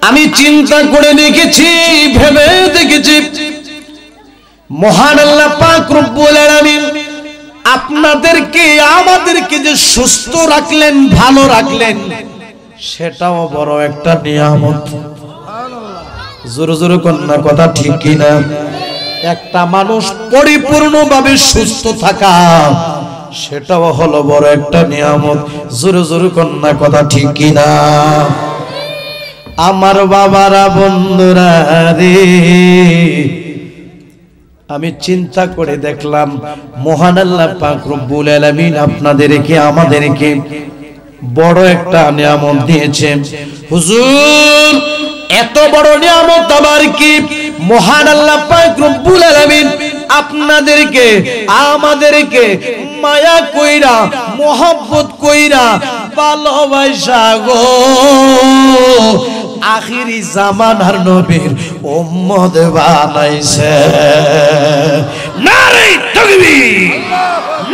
আমি চিন্তা করে দেখেছি, ভেবে দেখেছি, মহান আল্লাহ পাক রব্বুল আলামিন আপনাদেরকে আমাদেরকে যে সুস্থ রাখলেন, ভালো রাখলেন, সেটাও বড় একটা নিয়ামত। জোরে জোরে কন্যা কথা ঠিক কিনা? একটা মানুষ পরিপূর্ণভাবে সুস্থ থাকা, সেটাও হলো বড় একটা নিয়ামত। জোরে জোরে কন্যা কথা ঠিক কিনা? আমার বাবারা, বন্ধুরা রে, আমি চিন্তা করে দেখলাম মহান আল্লাহ পাক রব্বুল আলামিন আপনাদেরকে আমাদেরকে বড় একটা নিয়ামত দিয়েছেন। হুজুর, এত বড় নিয়ামত আবার কি? মহান আল্লাহ পাক রব্বুল আলামিন আপনাদেরকে আমাদেরকে মায়া কইরা, মোহাব্বত কইরা, ভালোবাসা গো আখিরি জামানার নবীর উম্মত বানাইছে। নারে তাকবীর,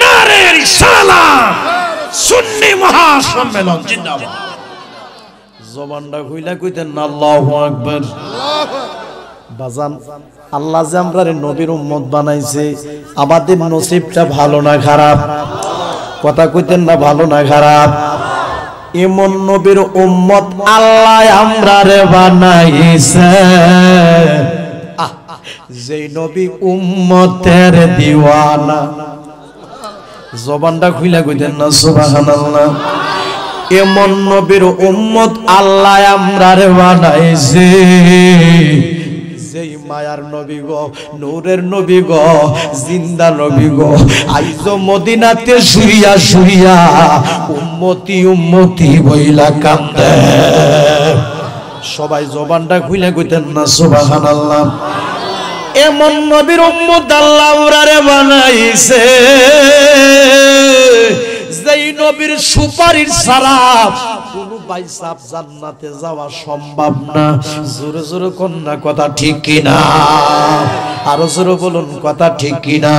নারে রিসালাত, সুন্নি মহাসম্মেলন জিন্দাবাদ। জবানটা খুইলা কইতেন না আল্লাহু আকবার। বাজান, আল্লাহ যে আমরারে নবীর উম্মত বানাইছে, আমাদের নসিবটা ভালো না খারাপ? কথা কইতেন না ভালো না খারাপ? এমন নবীর উম্মত আল্লাহ আমরারে বানাইছে, যেই নবী উম্মতের দিওয়ানা। জবানটা খুইলা কইতেন না সুবহানাল্লাহ। এমন নবীর উম্মত আল্লাহ আমরারে বানাইছে, যেই মায়ার নবী গো, নূরের নবী গো, জিন্দা নবী গো, আইজ মদিনাতে শুইয়া শুইয়া উম্মতি উম্মতি বইলা কান্দে। সবাই জবানটা খুলে কইতেন না সুবহানাল্লাহ। এমন নবীর উম্মত আল্লাহ আমরারে বানাইছে, যেই নবীর সুপারিশ ছাড়া কোনো বাইসাব জান্নাতে যাওয়া সম্ভব না। জোরে জোরে কন্যা কথা ঠিক কিনা? আরো জোরে বলুন কথা ঠিক কিনা?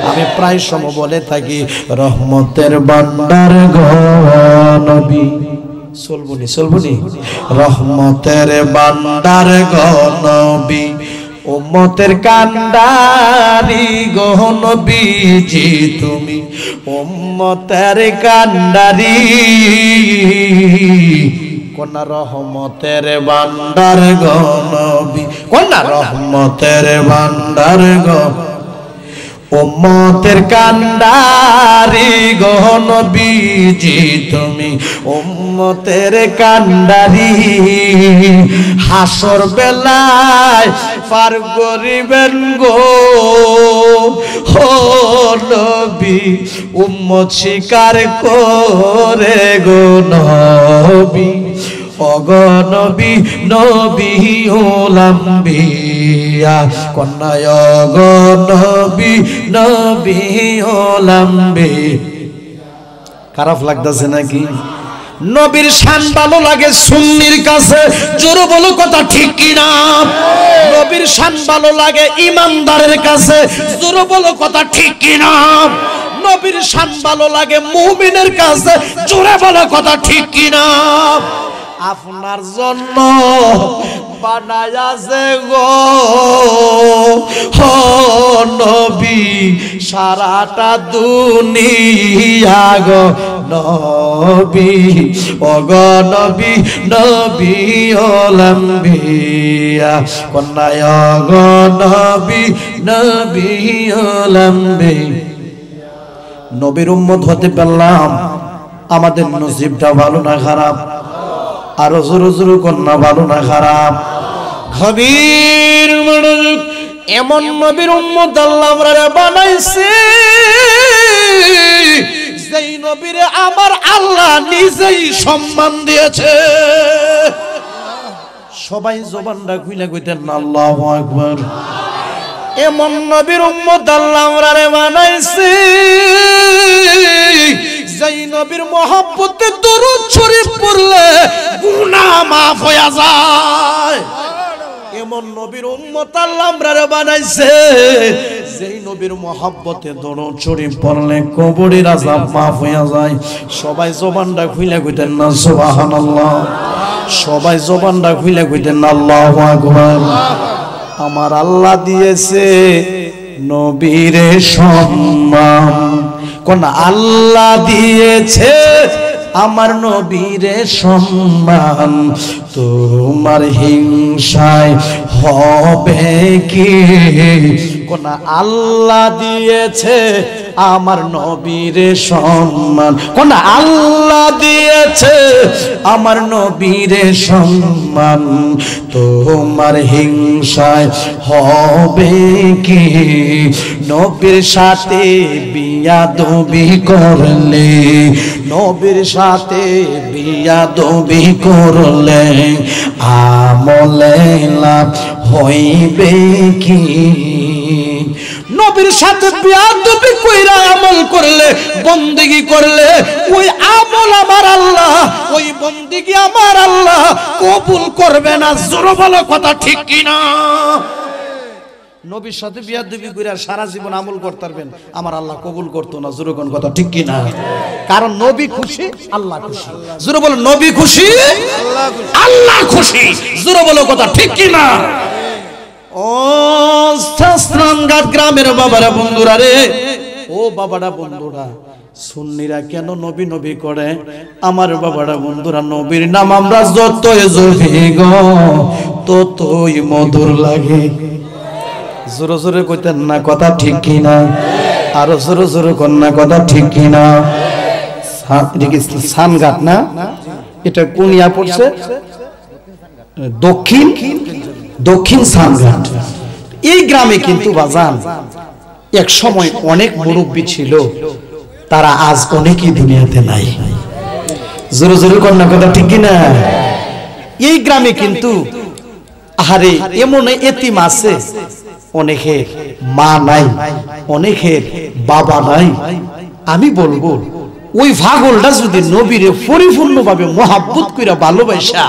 আমি প্রায় সময় বলে থাকি, রহমতের ভান্ডার গো নবী, চলবুনি চলবুনি, রহমতের ভান্ডার গো নবী, উম্মতের কান্ডারি গো নবীজি তুমি, উম্মতের কান্ডারি। কন্যা রহমতের ভান্ডার গো নবী, কন্যা রহমতের ভান্ডার গো, উম্মতের কান্ডারি গো নবীজি তুমি, উম্মতের কান্ডারি। হাসর বেলায় পার করিবেন গো ও নবী, উম্মত স্বীকার করে গো নবী, ওগো নবী, নবী ওলাম্বিয়া, কন্যায় ওগো নবী, নবী ওলাম্বিয়া। খারাপ লাগতেছে নাকি? নবীর শান ভালো লাগে সুন্নির কাছে, জোরে বলো কথা ঠিক কিনা? নবীর শান ভালো লাগে ইমানদারের কাছে, জোরে বলো কথা ঠিক কিনা? নবীর শান ভালো লাগে মুমিনের কাছে, জোরে বলো কথা ঠিক কিনা? আপনার জন্য বানায়াছে গো নবী সারাটা দুনিয়া গো নবী, ওগো নবী, নবী ওলাম্বিয়া, কন্যায় গো নবী, নবী ওলাম্বিয়া। নবীর উম্মত হতে পারলাম, আমাদের নসিবটা ভালো না খারাপ? আরো জোরে জোরে কন্যা ভালো না খারাপ? গভীর মনোযোগ। এমন নবীর উম্মত আল্লাহ আমরারে বানাইছে, যেই নবীরে আমার আল্লাহ নিজেই সম্মান দিয়েছে। সবাই জবানটা খুলে কইতেন না আল্লাহু আকবার। এমন নবীর উম্মত আল্লাহ আমরারে বানাইছে, যেই নবীর মহব্বতে দরুদ শরীফ পড়লে গুনাহ মাফ হয়ে যায়। এমন নবীর উম্মত আল্লাহ আমরারে বানাইছে, যেই নবীর মহব্বতে দরুদ শরীফ পড়লে কবরের আযাব মাফ হয়ে যায়। সবাই জবানটা খুলে কইতেন না সুবহানাল্লাহ, সবাই জবানটা খুলে কইতেন না আল্লাহু আকবার। আমার আল্লাহ দিয়েছে নবীরে সম্মান, কোন আল্লাহ দিয়েছে আমার নবীরে সম্মান, তোমার হিংসায় হবে কি? কোন আল্লাহ দিয়েছে আমার নবীরে সম্মান, কোন আল্লাহ দিয়েছে আমার নবীরে সম্মান, তোমার হিংসায় হবে কি? নবীর সাথে বিয়াদবি করলে, নবীর সাথে বিয়াদবি করলে আমলে লাভ হইবে কি? নবীর সাথে বিয়াদবি কইরা আমল করলে, বন্দেগি করলে, ওই আমল আমার আল্লাহ, ওই বন্দেগি আমার আল্লাহ কবুল করবে না। জোরে বলো কথা ঠিক কি না? নবীর সাথে বিয়াদবি কইরা সারা জীবন আমল করতে পারবেন, আমার আল্লাহ কবুল করতো না। জোরে কোন কথা ঠিক কি না? কারণ নবী খুশি, আল্লাহ খুশি। জোরে বলো নবী খুশি, আল্লাহ খুশি। জোরে বলো কথা ঠিক কি না? ও শাস্ত্রানঘাট গ্রামের বাবারা বন্ধুরা রে, ও বাবারা বন্ধুরা, সুন্নিরা কেন নবী নবী করে? আমার বাবারা বন্ধুরা, নবীর নাম আমরা যতই জপি গো ততই মধুর লাগে। জোরে জোরে কইতেন না কথা ঠিক কি না? আরো জোরে জোরে কর না কথা ঠিক কি না? সানঘাট না, এটা কোন ইয়া পড়ছে? দক্ষিণ দক্ষিণ সানঘাট। এই গ্রামে কিন্তু বাজান এক সময় অনেক মুরব্বী ছিল, তারা আজ অনেকেই দুনিয়াতে নাই। জোরে জোরে কন্যা কথা ঠিক কিনা? এই গ্রামে কিন্তু আহারে এমন এতিম আছে, অনেকের মা নাই, অনেকের বাবা নাই। আমি বলবো ওই পাগলটা যদি নবীরে পরিপূর্ণভাবে মহব্বত কইরা ভালোবাসা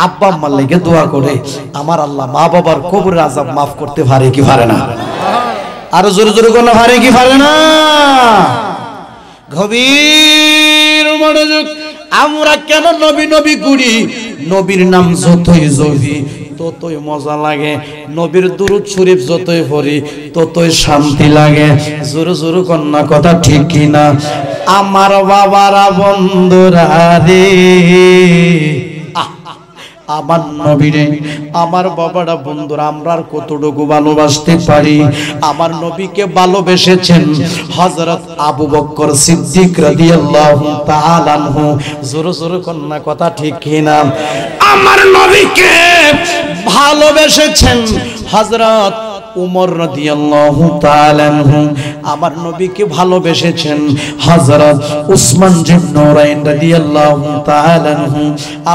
আব্বা আম্মার লাগি দোয়া করে, আমার আল্লাহ মা বাবার কবরের আযাব মাফ করতে পারে কি পারে না? আরো জোরে জোরে কোন পারে কি পারে না? গভীর মনোযোগ। আমরা কেন নবী নবী করি? নবীর নাম যতই জপি ততই মজা লাগে, নবীর দুরূদ শরীফ যতই পড়ি ততই শান্তি লাগে। জোরে জোরে কন্যা কথা ঠিক কি না? আমার বাবারা বন্ধুরা রে, আমার নবীরে, আমার বাবারা বন্ধুরা, আমরা কতটুকু ভালোবাসতে পারি? আমার নবীকে ভালোবেসেছেন হযরত আবু বকর সিদ্দিক রাদিয়াল্লাহু তাআলা আনহু। জোরে জোরে কন্যা কথা ঠিক কি না? আমার নবীকে ভালোবেসেছেন হযরত উমর রাদিয়াল্লাহু তাআলা আনহু। আমার নবীকে ভালোবেসেছেন হযরত উসমান জিন নুরাইন রাদিয়াল্লাহু তাআলা আনহু।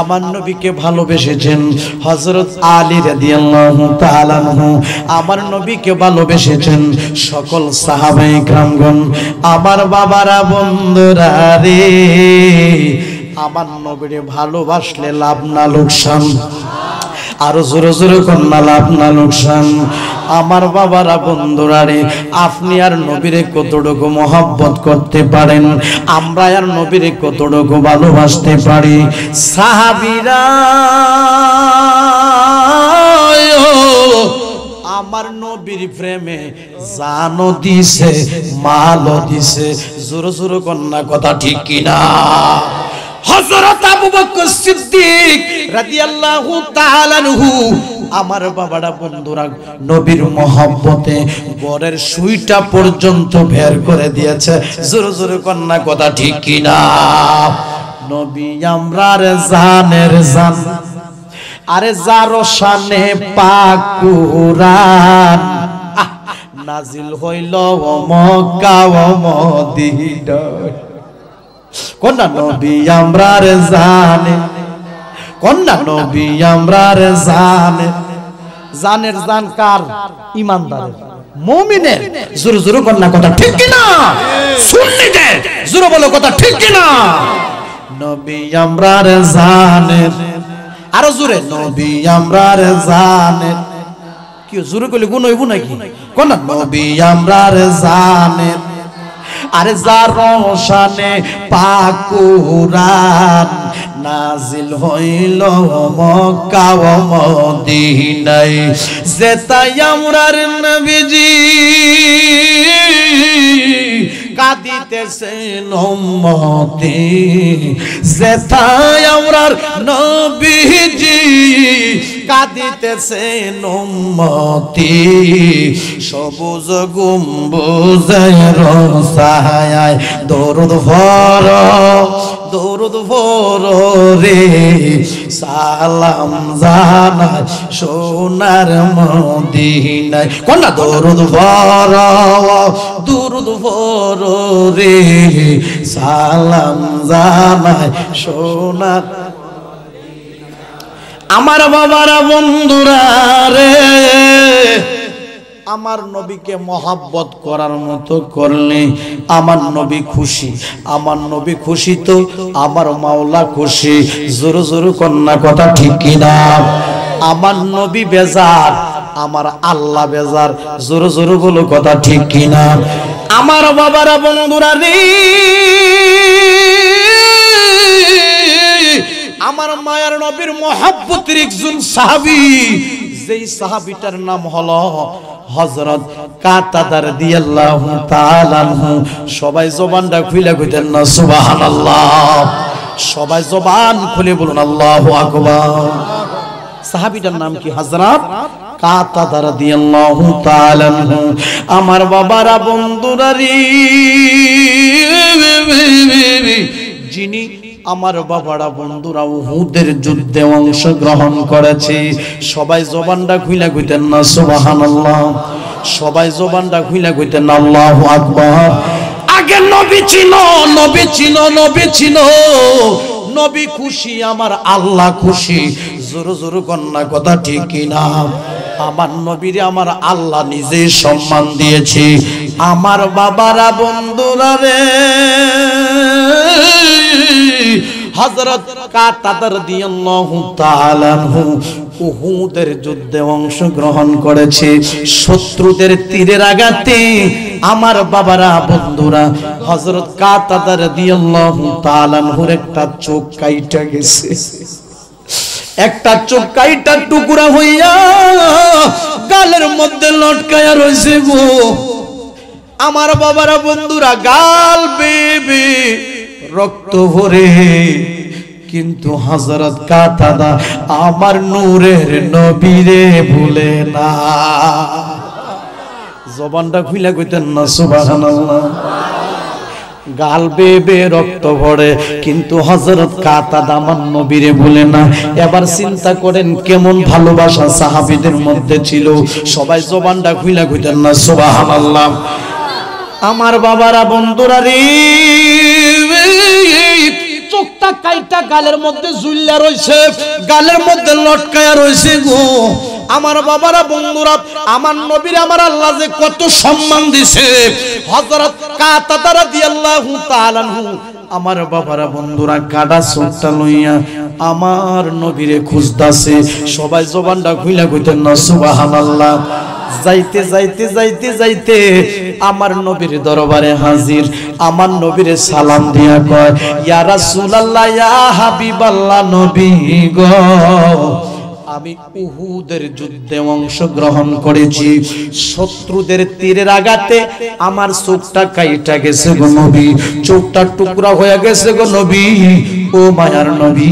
আমার নবীকে ভালোবেসেছেন হযরত আলী রাদিয়াল্লাহু তাআলা আনহু। আমার নবীকে ভালোবেসেছেন সকল সাহাবায়ে কেরামগণ। আমার বাবারা বন্ধুরা রে, আমার নবীরে ভালোবাসলে লাভ না লোকসান? আরো জোরে জোরে কন্যা লাভ না লোকসান? আমার বাবারা বন্ধুরা রে, আপনি আর নবীরে কতটুকু মহব্বত করতে পারেন? আমরা আর নবীরে কতটুকু ভালোবাসতে পারি? সাহাবীরা আমার নবীর প্রেমে জানও দিছে, মালও দিছে। জোরে জোরে কন্যা কথা ঠিক কি না? হযরত আবু বকর সিদ্দিক রাদিয়াল্লাহু তাআলা আনহু, আমার বাবারা বন্ধুরা, নবীর মহব্বতে ঘরের সুইটা পর্যন্ত বের করে দিয়েছে। জোরে জোরে কন্যা কথা ঠিক কি না? নবী আমরার জানের জান, আরে যারো শানে পাক কুরআন নাজিল হইল মক্কা ও মদিনায়। কন্যা নবী আমরার জানে, কন্যা নবী আমরার জানে। জানের জান কার? ইমানদারের, মুমিনের। জোরে জোরে কন্যা কথা ঠিক কি না? সুন্নিদের জোরে বলো কথা ঠিক কি না? নবী আমরার জানে, আরো জোরে, নবী আমরার জানে। কি জোরে কইলে গুণ হইব নাকি কোন না নবী আমরার জানেন আরে যার রোশানে পাক কুরআন নাজিল হইল মক্কা ও মদিনায় যেতাই আমরার নবীজি কাঁদিতেছেন উম্মতি যেতাই আমরার নবীজি কাঁদিতেছেন উম্মতি সবুজ গম্বুজের ছায়ায় দরুদ ভরো রে সালাম জানাই সোনার মদিনায় কোনটা দরুদ ভরো রে সালাম জানাই সোনার আমার বাবারা বন্ধুরা রে আমার নবীকে মহাব্বত করার মতো করলে আমার নবী খুশি আমার নবী খুশি তো আমার মাওলা খুশি জোরে জোরে কন্যা কথা ঠিক কিনা আমার নবী বেজার আমার আল্লাহ বেজার জোরে জোরে বলো কথা ঠিক কিনা আমার বাবারা বন্ধুরা রে আমার মায়ার নবীর মহব্বতের একজন সাহাবী যেই সাহাবীটার নাম হলো হযরত কাতাদা রাদিয়াল্লাহু তাআলা আনহু সবাই জবানটা খুলে কইতেন না সুবহানাল্লাহ সবাই জবান খুলে বলুন আল্লাহু আকবার সাহাবীটার নাম কি হযরত কাতাদা রাদিয়াল্লাহু তাআলা আনহু আমার বাবারা বন্ধুরা রে যিনি আমার বাবারা বন্ধুরা উহুদের যুদ্ধে অংশগ্রহণ করেছে সবাই জবানটা খুলে কইতেন না সুবহানাল্লাহ সবাই জবানটা খুলে কইতেন আল্লাহু আকবার আগে নবী ছিল নবী খুশি আমার আল্লাহ খুশি জোরে জোরে কন্যা কথা ঠিক কিনা আমার নবীরে আমার আল্লাহ নিজে সম্মান দিয়েছে আমার বাবারা বন্ধুরা রে হযরত কাতাদা রাদিয়াল্লাহু তাআলা আনহু উহুদের যুদ্ধে অংশগ্রহণ করেছে শত্রুদের তীরের আঘাতে আমার বাবারা বন্ধুরা হযরত কাতাদা রাদিয়াল্লাহু তাআলা আনহুর একটা চোখ কাইটা গেছে একটা চোখ কাইটা টুকরা হইয়া গালের মধ্যে লটকায়া রইছে গো আমার বাবারা বন্ধুরা গাল বেবে রক্ত ভরে কিন্তু হযরত কাতাদা আমার নূরের নবীরে ভুলে না জবানটা খুলে কইতেন না সুবহানাল্লাহ গাল বেবে রক্ত ভরে কিন্তু হযরত কাতাদা আমার নবীরে ভুলে না এবার চিন্তা করেন কেমন ভালোবাসা সাহাবীদের মধ্যে ছিল সবাই জবানটা খুলে কইতেন না সুবহানাল্লাহ আমার বাবারা বন্ধুরা রে চোখটা কাইটা গালের মধ্যে ঝুললা রইছে গালের মধ্যে লটকায়া রইছে গো আমার বাবারা বন্ধুরা আমার নবীর আমার আল্লাহ যে কত সম্মান দিয়েছে হযরত কাতাদা রাদিয়াল্লাহু তাআলা আনহু আমার বাবারা বন্ধুরা কাটা চোখটা লইয়া আমার নবীরে খুঁজতাছে সবাই জবানটা খুইলা কইতেন না সুবহানাল্লাহ যাইতে যাইতে যাইতে যাইতে আমার নবীর দরবারে হাজির আমার নবীরে সালাম দিয়া কয় ইয়া রাসূলুল্লাহ ইয়া হাবিবাল্লাহ নবী গো আমি উহুদের যুদ্ধে অংশগ্রহণ করেছি শত্রুদের তীরের আঘাতে আমার চোখটা কাইটা গেছে গো নবী চোখটা টুকরা হয়ে গেছে গো নবী ও মায়ার নবী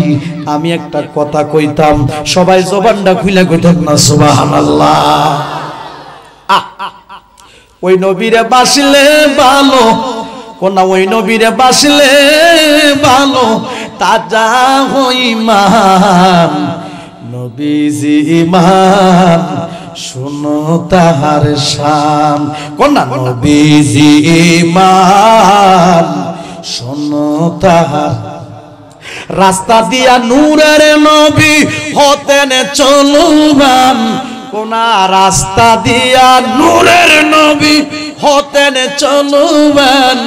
আমি একটা কথা কইতাম সবাই জবানটা খুলে কইতেন না সুবহানাল্লাহ ওই নবীরে বাসলে ভালো কোন ওই নবীরে বাসলে ভালো তাজা হইমান নবীজি ইমান শুনো তাহার শান কোন নবীজি ইমান শুনো তাহার রাস্তা দিয়া নূরের নবী হতেন চলুবান কোন রাস্তা দিয়া নূরের নবী হতেন চলুবান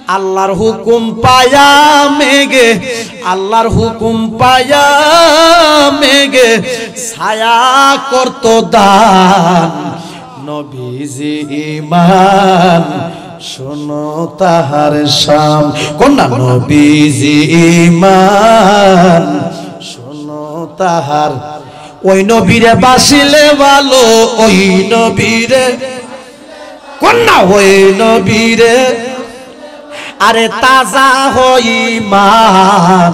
আল্লাহর হুকুম পায়া মেঘে আল্লাহর হুকুম পায়া মেঘে ছায়া করত দান নবীজি ঈমান শোনো তাহার শাম কোনা নবীজি ঈমান শোনো তাহার ওই নবীরে বাসিলে ভালো ওই নবীরে কোনা ওই নবীরে আরে তাজা হই ঈমান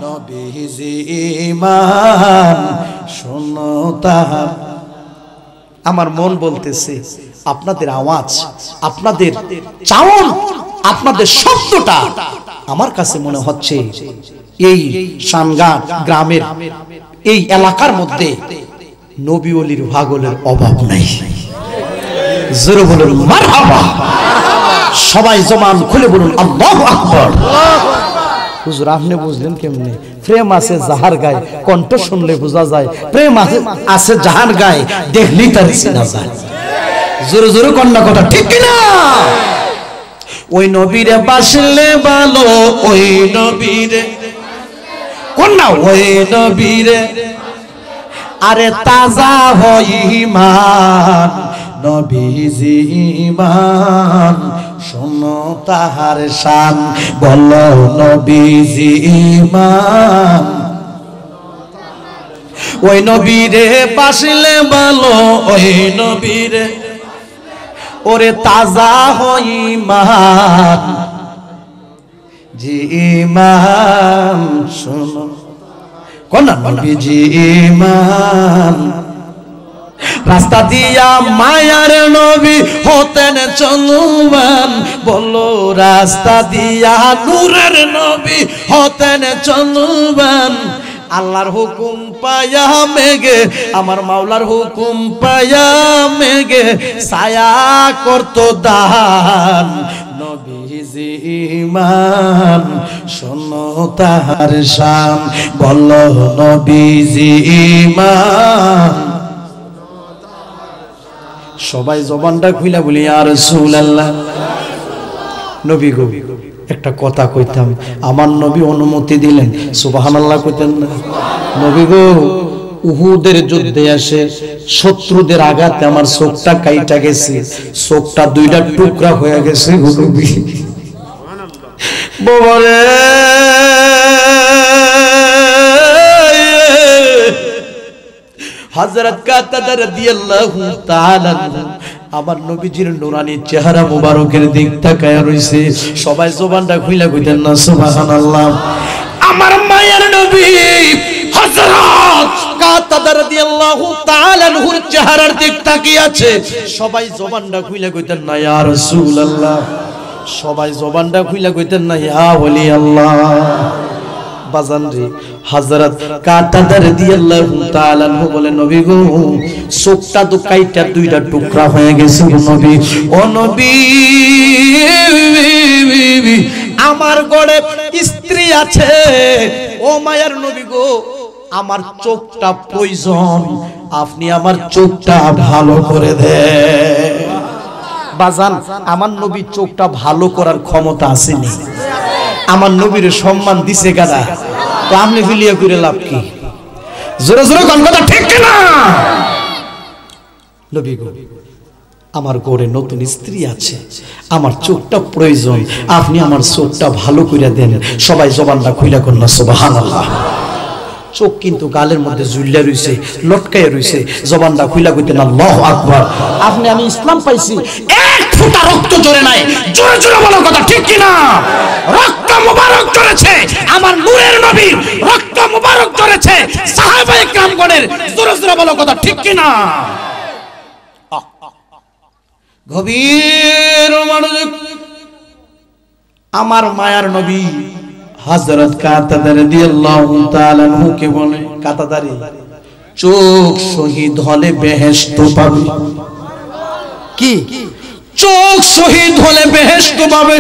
নবীজি ঈমান শোনো তাহার আমার মন বলতেছে আপনাদের আওয়াজ আপনাদের চাউন আপনাদের শব্দটা আমার কাছে মনে হচ্ছে এই শানঘাট গ্রামের এই এলাকার মধ্যে নবী ওলির পাগলের অভাব নাই জোরে বলুন মারহাবা সবাই জবান খুলে বলুন আল্লাহু আকবার হুজুর আপনি বুঝলেন কেমনে প্রেম আছে যাহার গায়ে কণ্ঠ শুনলে বোঝা যায় প্রেম আছে যাহার গায়ে দেখলেই তার চেনা যায় জোরে জোরে কন্যা কথা ঠিক কিনা ওই নবীরে বাসলে ভালো ওই নবীরে কন্যা ওই নবীরে আরে তাজা হই ঈমান নবীজি ঈমান শোনো তাহার শান বলো নবীজি ঈমান ওই নবীরে বাসলে ভালো ওই নবীরে ওরে তাজা হই ঈমান জি ঈমান শোনো কোন নবীজি ঈমান রাস্তা দিয়া মায়ার নবী হতেন চলমান বলো রাস্তা দিয়া নূরের নবী হতেন চলমান আল্লাহর হুকুম পায়া মেঘে আমার মাওলার হুকুম পায়া মেঘে ছায়া করত দান নবীজি ঈমান শোনো তাহার শান বলো নবীজি ঈমান সবাই জবানটা খুইলা বলি ইয়া রাসূলুল্লাহ নবী গো একটা কথা কইতাম আমার নবী অনুমতি দিলেন সুবহানাল্লাহ কইতেন না নবী গো উহুদের যুদ্ধে আসে শত্রুদের আঘাতে আমার চোখটা কাইটা গেছে চোখটা দুইটা টুকরা হয়ে গেছে গো নবী বাবারে হযরত কাতাদা রাদিয়াল্লাহু তাআলা আমার নবীজির নুরানি চেহারা মুবারকের দিক তাকায়া রইছে সবাই জবানটা খুইলা কইতেন না সুবহানাল্লাহ আমার মায়ের নবী হযরত কাতাদা রাদিয়াল্লাহু তাআলা নূর চেহারার দিক তাকিয়ে আছে সবাই জবানটা খুইলা কইতেন না ইয়া রাসূলুল্লাহ সবাই জবানটা খুইলা কইতেন না ইয়া ওলি আল্লাহ বাজান রে হযরত কাতাদা রাদিয়াল্লাহু তাআলা বলে নবী গো চোখটা তো কাইটা দুইটা টুকরা হয়ে গেছে নবী ও নবী আমার ঘরে স্ত্রী আছে ও মায়ার নবী গো আমার চোখটা প্রয়োজন আপনি আমার চোখটা ভালো করে দেন বাজান আমার নবী চোখটা ভালো করার ক্ষমতা আছে নি আমার নবীর সম্মান দিছে গাদা তো আপনি ফিলিয়া করে লাভ কি জোরে জোরে কোন কথা ঠিক না নবী গো আমার ঘরে নতুন স্ত্রী আছে আমার চোখটা প্রয়োজন আপনি আমার চোখটা ভালো কইরা দেন সবাই জবানটা খুইলা কোন না সুবহানাল্লাহ চোখ কিন্তু গালের মধ্যে ঝুলিয়া রইছে লটকায়া রইছে জবানটা খুইলা কইতেন আল্লাহু আকবার আপনি আমি ইসলাম পাইছি এক ফোঁটা রক্ত ঝরে নাই জোরে জোরে বলো কথা ঠিক কি না রক্ত মুবারক ঝরেছে আমার নূরের নবীর রক্ত মুবারক ঝরেছে সাহাবায়ে কেরামগণের জোরে জোরে বলো কথা ঠিক কি না গভীর মনোযোগ আমার মায়ার নবী হযরত কাতাদা রাদিয়াল্লাহু তাআলা কে বলে কাতাদারি চোখ শহীদ হলে বেহেশত পাবে কি চোখ শহীদ হলে বেহেশত পাবে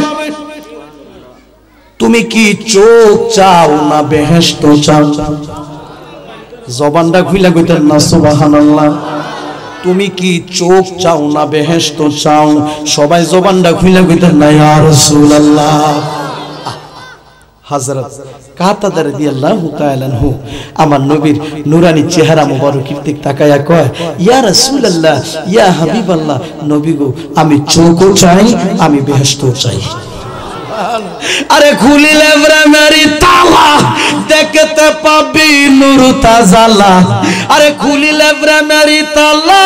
তুমি কি চোখ চাও না বেহেশত চাও জবানটা খুইলা কইতেন না সুবহানাল্লাহ তুমি কি চোখ চাও না বেহেশত চাও সবাই জবানটা খুইলা কইতেন না ইয়া রাসূলুল্লাহ হযরত কাতাদা রাদিয়াল্লাহু তাআলা আনহু আমার নবীর নূরানি চেহারা মুবারকের দিকে তাকায়া কয়, ইয়া রাসূলুল্লাহ, ইয়া হাবিবাল্লাহ, নবী গো, আমি চোখও চাই, আমি বেহেশতও চাই। আরে খুলিলে প্রেমেরই তালা, দেখতে পাবি নূর তাজালা। আরে খুলিলে প্রেমেরই তালা,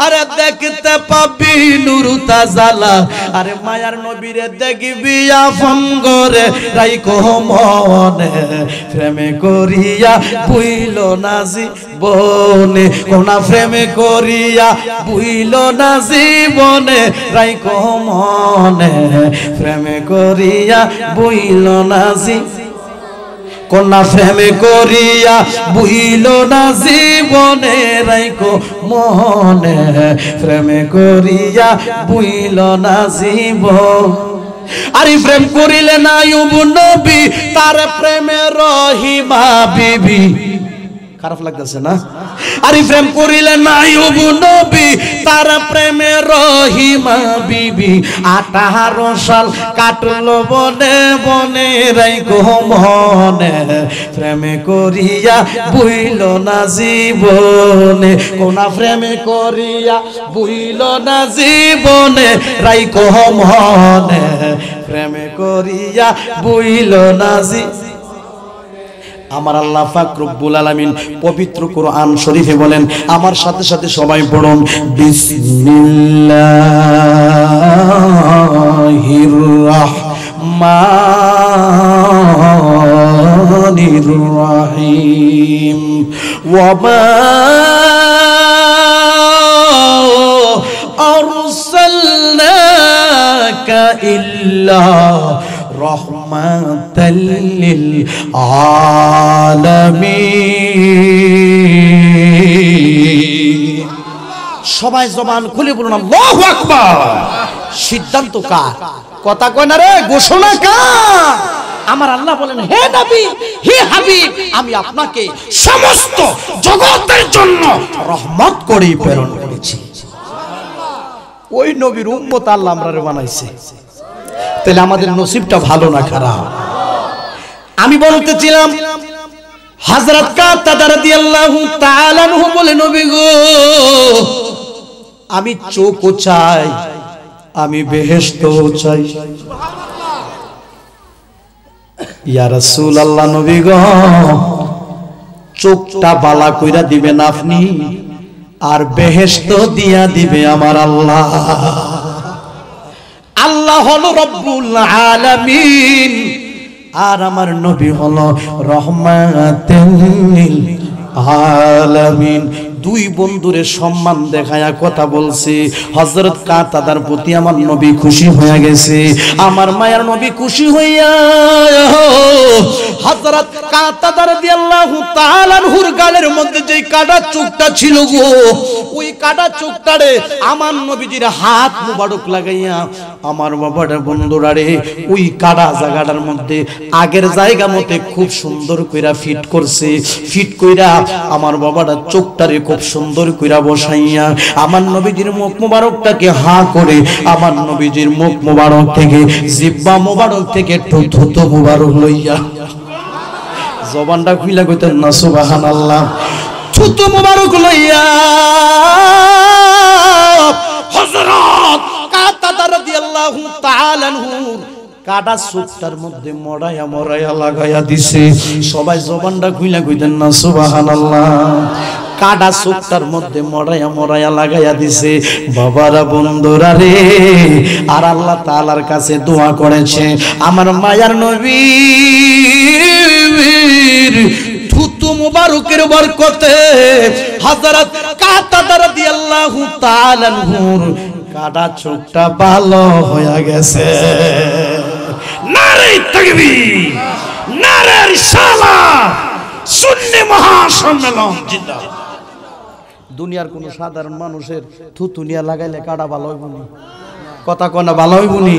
আরে দেখতে পাবি নূর তাজালা। আরে মায়ার নবীরে দেখবি আপন করে রাইখো মনে, প্রেমে করিয়া বুইল না জীবনে, কোনা প্রেমে করিয়া বুইল না জীবনে, রাইখো মনে, প্রেমে করিয়া বুইল না কন্যা, প্রেমে করিয়া বুইল না জীবনে, রাইখো মনে, প্রেমে করিয়া বুইল না জীবন। আরে প্রেম করিলে না আইয়ুব নবী, তার প্রেমে রহিমা বিবি। খারাপ লাগতেছে না? আরে প্রেম করিলে না আইয়ুব নবী, তার প্রেমে রহিমা বিবি। 18 সাল কাটলো বনে বনে, রাইখো মনে, প্রেমে করিয়া বুইল না জীবনে, কোনা প্রেমে করিয়া বুইল না জীবনে, রাইখো মনে, প্রেমে করিয়া বুইল না জীবনে। আমার আল্লাহ পাক রব্বুল আলামিন পবিত্র কোরআন শরীফে বলেন, আমার সাথে সাথে সবাই পড়ুন, বিসমিল্লাহির রাহমানির রাহিম, ওয়া মা আরসালনাকা ইল্লা রহমাতাল লিল আলামিন। সবাই জবান খুলে বলুন আল্লাহু আকবার। সিদ্ধান্ত কার? কথা কয় না রে, ঘোষণা কার? আমার আল্লাহ বলেন, হে নবী, হে হাবিব, আমি আপনাকে সমস্ত জগতের জন্য রহমত করে প্রেরণ করেছি। ওই নবীর উম্মত আল্লাহ আমরারে বানাইছে। তাহলে আমাদের নসিবটা ভালো না খারাপ? আমি বলতেছিলাম, হযরত কাতাদা রাদিয়াল্লাহু তাআলা আনহু বলে, নবী গো, আমি চোখও চাই, আমি বেহেশতও চাই। ইয়া রাসূলুল্লাহ, নবী গো, চোখটা বালা কইরা দিবেন আপনি, আর বেহেশত দিয়া দিবে আমার আল্লাহ। আল্লাহ হলো রব্বুল আলামিন, আর আমার নবী হলো রহমাতুল লিল আলামিন। দুই বন্ধুরে সম্মান দেখায়া কথা বলছে। হযরত কাতাদার প্রতি আমার নবী খুশি হয়ে গেছে। আমার মায়ের নবী খুশি হইয়া হযরত কাতাদা রাদিয়াল্লাহু তাআলা আনহুর গালের মধ্যে যে কাটা চোখটা ছিল গো, ওই কাটা চোখটারে আমার নবীজির হাত মুবারক লাগাইয়া আমার বাবাটা বন্ধুরা রে, ওই কাটা জায়গাটার মধ্যে আগের জায়গা মতে খুব সুন্দর কইরা ফিট করছে। ফিট কইরা আমার বাবাটা চোখটারে খুব সুন্দর কইরা বসাইয়া আমার নবীজির মুখ মুবারকটাকে হা করে আমার নবীজির মুখ মুবারক থেকে, জিহ্বা মুবারক থেকে থুথু মুবারক লইয়া, জবানটা খুইলা কইতেন না সুবহানাল্লাহ, থুথু মুবারক লইয়া হযরত কাতাদা রাদিয়াল্লাহু তাআলা আনহু কাটা চোখটার মধ্যে মড়াইয়া মড়াইয়া লাগাইয়া দিছে। সবাই জবানটা খুইলা কইতেন না সুবহানাল্লাহ। কাটা চোখটার মধ্যে মড়াইয়া মড়াইয়া লাগাইয়া দিছে। বাবারা বন্ধুরা রে, আর আল্লাহ তাআলার কাছে দোয়া করেছে আমার মায়ার নবীর থুতু মুবারকের বরকতে হযরত কাতাদা রাদিয়াল্লাহু তাআলা আনহুর কাটা চোখটা ভালো হয়ে গেছে। নারে তাকবীর, নারে রিসালাত, সুন্নি মহাসম্মেলন জিন্দাবাদ। দুনিয়ার কোন সাধারণ মানুষের থুতু নিয়ে লাগাইলে কাটা ভালো হইব নি? কথা কনা ভালো হইব নি?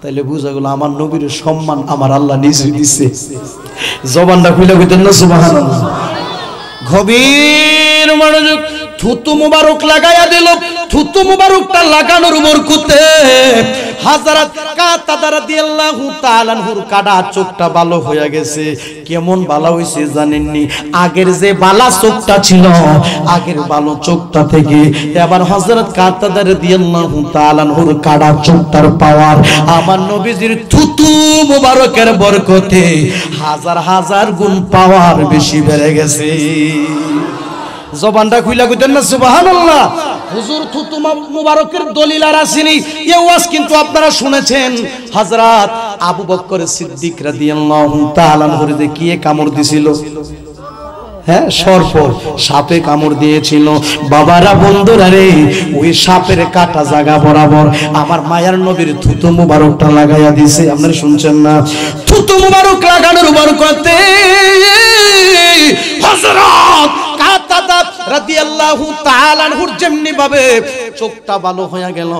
তাইলে বুঝা গেল আমার নবীর সম্মান আমার আল্লাহ নিজে দিছে। জবানটা খুলে কইতেন না সুবহানাল্লাহ। গভীর মনোযোগ। থুতু মুবারক লাগাইয়া দিল। থুতু মুবারকটা লাগানোর বরকতে হযরত কাতাদা রাদিয়াল্লাহু তাআলা আনহুর কাটা চোখটা ভালো হয়ে গেছে। কেমন ভালো হইছে জানেননি? আগের যে বালা চোখটা ছিল, আগের ভালো চোখটা থেকে এবার হযরত কাতাদা রাদিয়াল্লাহু তাআলা আনহুর কাটা চোখটার পাওয়ার আমার নবীজির থুতু মুবারকের বরকতে হাজার হাজার গুণ পাওয়ার বেশি বেড়ে গেছে। জবানটা খুইলা কইতেন না সুবহানাল্লাহ। হুজুর থুতু মুবারকের দলিল আর আসেনি, এই ওয়াজ কিন্তু আপনারা শুনেছেন। হযরত আবু বকর সিদ্দিক রাদিয়াল্লাহু তাআলা আনহুর যে কি কামড় দিছিল, হ্যাঁ সর্প, সাপে কামড় দিয়েছিল। বাবারা বন্ধুরা রে, ওই সাপের কাটা জায়গা বরাবর আমার মায়ার নবীর থুতু মুবারকটা লাগাইয়া দিছে। আপনারা শুনছেন না? থুতু মুবারক লাগানোর বরকতে হযরত কাতাদা রাদিয়াল্লাহু তাআলা আনহুর যেমনি ভাবে চোখটা ভালো হয়ে গেল,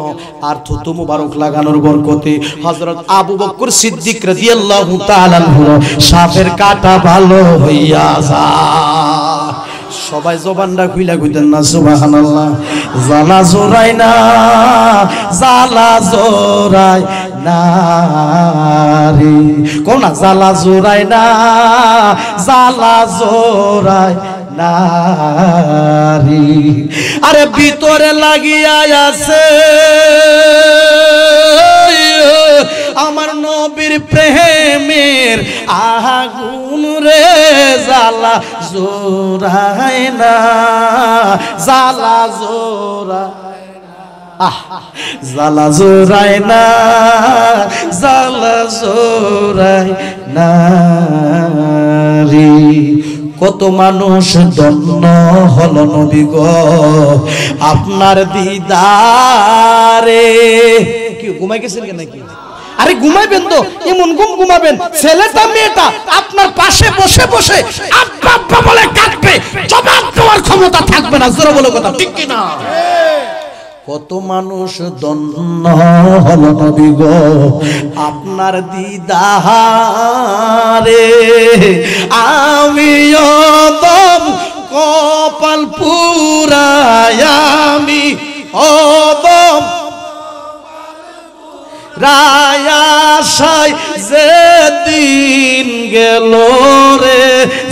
আর থুতু মুবারক লাগানোর বরকতে হযরত আবু বকর সিদ্দিক রাদিয়াল্লাহু তাআলা আনহুর সাপের কাটা ভালো হইয়া যায়। সবাই জবানটা খুইলা কইতেন না সুবহানাল্লাহ। জালা জোরাই না, জালা জোরাই না রে, কোন না জালা জোরাই না, জালা জোরাই না রে। আরে ভিতরে লাগিয়া আছে আমার নবীর প্রেমের আগুন রে, জালা জোরায় না, জালা জোরায় না, জালা জোরায় না, জালা জোরায় না রে। কত মানুষ ধন্য হলো নবী গো আপনার দিদারে। কি ঘুমাই গেছেন কেন নাকি? আরে ঘুমাইবেন তো, এমন ঘুমাবেন ছেলেটা মেয়েটা আপনার পাশে বসে বসে আব্বা আব্বা বলে কাঁদবে, জবাব দেওয়ার ক্ষমতা থাকবে না। জোরে বলো কথা ঠিক কি না? কত মানুষ ধন্য হলো নবী গো আপনার দিদারে। আমিও দম কপাল পুরায়, আমি অদম রায়াশাই যেদিন গেল রে,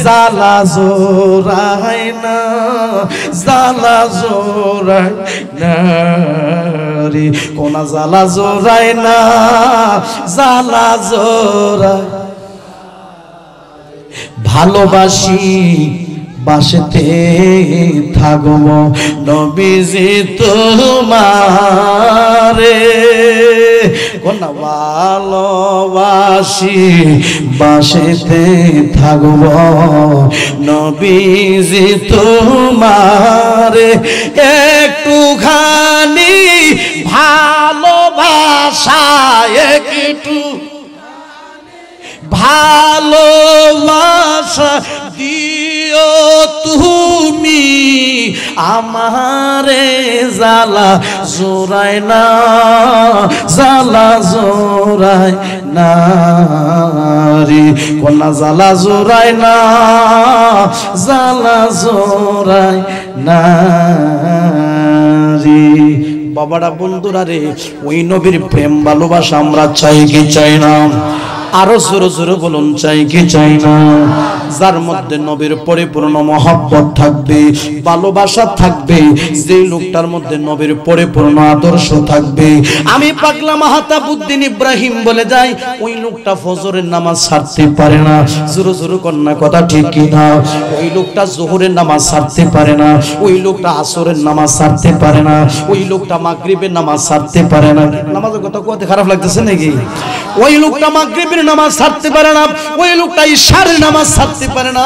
জালা জোরাই না, জালা জোরাই না রে, কোনা জালা জোরাই না, জালা জোরাই। ভালোবাসি বাসতে থাকব নবীজি তোমারে, কোন ভালোবাসি বাসতে থাকব নবীজি তোমারে। একটুখানি ভালোবাসা, একটু ভালোবাসা দিও তুমি আমারে, জালা জোরাই না, জালা জোরাই না রে, কোনা জালা জোরাই না, জালা জোরাই না রে। বাবারা বন্ধুরা রে, ওই নবীর প্রেম ভালোবাসা আমরা চাই কি চাই না? আরো জোরে জোরে বলুন, চাই কি চাই না? যার মধ্যে নবীর পরিপূর্ণ মহব্বত থাকবে, ভালোবাসা থাকবে, যে লোকটার মধ্যে নবীর পরিপূর্ণ আদর্শ থাকবে। আমি পাগলা মাহতাবউদ্দিন ইব্রাহিম বলে যাই, ওই লোকটা ফজরের নামাজ ছাড়তে পারে না। জোরে জোরে কন্যা কথা ঠিক কি না? ওই লোকটা যোহরের নামাজ ছাড়তে পারে না, ওই লোকটা আসরের নামাজ ছাড়তে পারে না, ওই লোকটা মাগরিবের নামাজ ছাড়তে পারে না। নামাজের কথা কত খারাপ লাগতেছে নাকি? ওই লোকটা মাগরিবের নামাজ ছাড়তে পারে না, ওই লোকটা ইশার নামাজ ছাড়তে পারে না,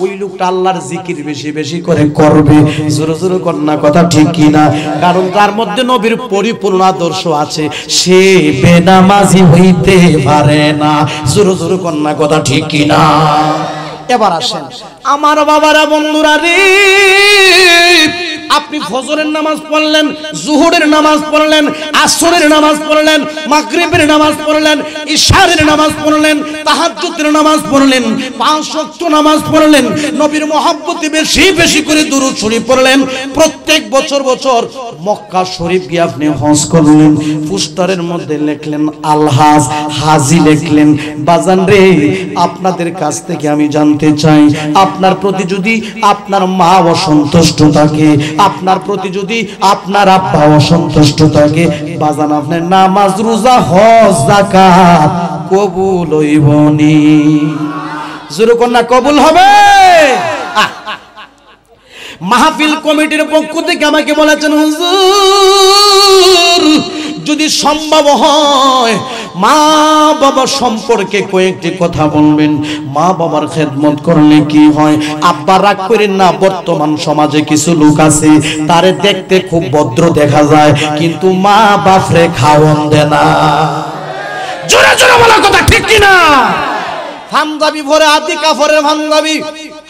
ওই লোকটা আল্লাহর জিকির বেশি বেশি করে করবে। জোরে জোরে কন্যা কথা ঠিক কি না? কারণ তার মধ্যে নবীর পরিপূর্ণ আদর্শ আছে, সে বেনামাজি হইতে পারে না। জোরে জোরে কন্যা কথা ঠিক কি না? এবার আসেন আমার বাবারা বন্ধুরা রে, আপনি ফজরের নামাজ পড়লেন, জোহরের নামাজ পড়লেন, আসরের নামাজ পড়লেন, মাগরিবের নামাজ পড়লেন, ইশারের নামাজ পড়লেন, তাহাজ্জুদের নামাজ পড়লেন, 5 ওয়াক্ত নামাজ পড়লেন, নবীর মহব্বতে বেশি বেশি করে দুরূদ শরীফ পড়লেন, প্রত্যেক বছর মক্কা শরীফ গিয়ে আপনি হজ করলেন, পোস্টারের মধ্যে লিখলেন আলহাজ, হাজি লিখলেন। বাজান রে, আপনাদের কাছ থেকে আমি জানতে চাই, আপনার প্রতি যদি আপনার মা অসন্তুষ্ট থাকে, আপনার প্রতি যদি আপনার আব্বা অসন্তুষ্ট থাকে, বাজান আপনার নামাজ, রোজা, হজ, যাকাত কবুল হইবনি? জোরে কন্যা কবুল হবে? মাহফিল কমিটির পক্ষ থেকে আমাকে বলেছেন, হুজুর যদি সম্ভব হয় মা বাবা সম্পর্কে কয়েকটি কথা বলবেন। মা বাবার খেদমত করলে কি হয়? আব্বা রাগ করেন না, বর্তমান সমাজে কিছু লোক আছে তারে দেখতে খুব ভদ্র দেখা যায়, কিন্তু মা বাপরে খাওয়ান দেয় না। জোরে জোরে বলার কথা ঠিক কিনা? পাঞ্জাবি পরে আদি কাফরের পাঞ্জাবি,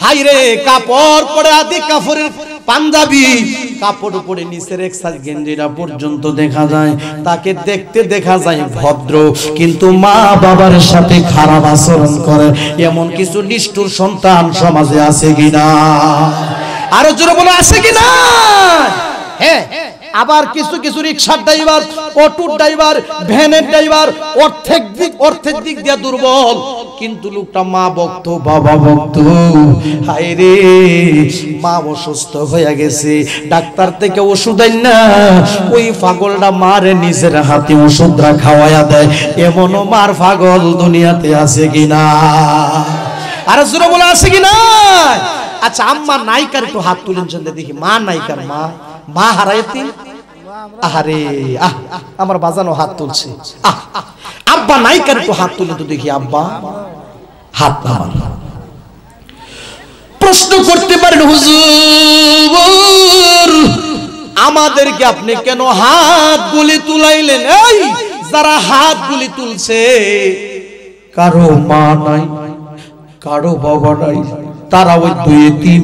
হাই রে কাপড় পরে আদি কাফরের পাঞ্জাবি, কাপড় পরে নিচের এক্সাস গেঞ্জিটা পর্যন্ত দেখা যায়, তাকে দেখতে দেখা যায় ভদ্র, কিন্তু মা বাবার সাথে খারাপ আচরণ করে, এমন কিছু নিষ্ঠুর সন্তান সমাজে আছে কিনা? আরো জোরে বলে আছে কিনা? হ্যাঁ। আবার কিছু কিছু রিকশার ড্রাইভার, অটোর ড্রাইভার, ভ্যানের ড্রাইভার অর্থের দিক দিয়ে দুর্বল, কিন্তু লোকটা মা ভক্ত, বাবা ভক্ত। হায় রে, মা অসুস্থ হয়ে গেছে, ডাক্তার থেকে ওষুধ আইন না, ওই পাগলটা মারে নিজের হাতে ওষুধরা খাওয়ায়া দেয়, এমনও মার পাগল দুনিয়াতে আছে কিনা? আর জোরে বলে আছে কিনা? আচ্ছা, আম্মা নায়িকার একটু হাত তুলেন দেখি। মা নায়িকার, মা হারাইতি, আহারে আমার বাজানো হাত তুলছে। আব্বা নায়িকার একটু হাত তুলে তো দেখি। আব্বা হাত নামান। প্রশ্ন করতে পারেন, হুজুর আমাদেরকে আপনি কেন হাতগুলি তুলাইলেন? এই যারা হাতগুলি তুলছে কারো মা নাই, কারো বাবা নাই, তারা ওই 2-3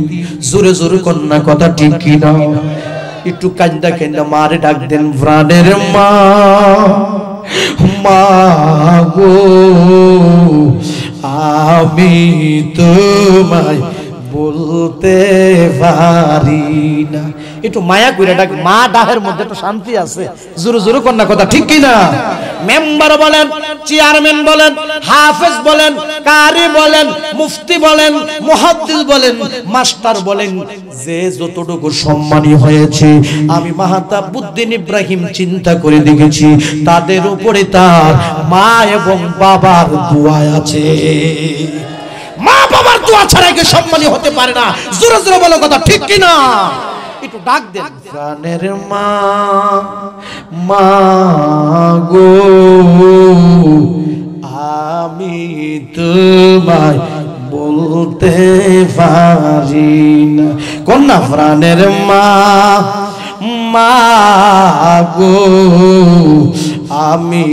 জোরে জোরে কন্যা কথা ঠিক কিনা? একটু কান্দা কান্দা মারে ডাক দেন, প্রাণের মা, মা গো আমি তোমায় বলতে পারি না। একটু মায়া করে ডাক, মা ডাকের মধ্যে একটু শান্তি আছে। জোরে জোরে কন্যা কথা ঠিক কিনা? মেম্বার বলেন, চেয়ারম্যান বলেন, হাফেজ বলেন, কারি বলেন, মুফতি বলেন, মুহাদ্দিস বলেন, মাস্টার বলেন, যে যতটুকু সম্মানী হয়েছে, আমি মাহতাবউদ্দিন ইব্রাহিম চিন্তা করে দেখেছি তাদের উপরে তার মা এবং বাবার দোয়া আছে। মা বাবার দোয়া ছাড়া কেউ সম্মানী হতে পারে না। জোরে জোরে বলো কথা ঠিক কিনা? একটু ডাক দেন, প্রাণের মা, মা গো আমি তোমায় বলতে পারি না। কন্যা, প্রাণের মা, মা গো আমি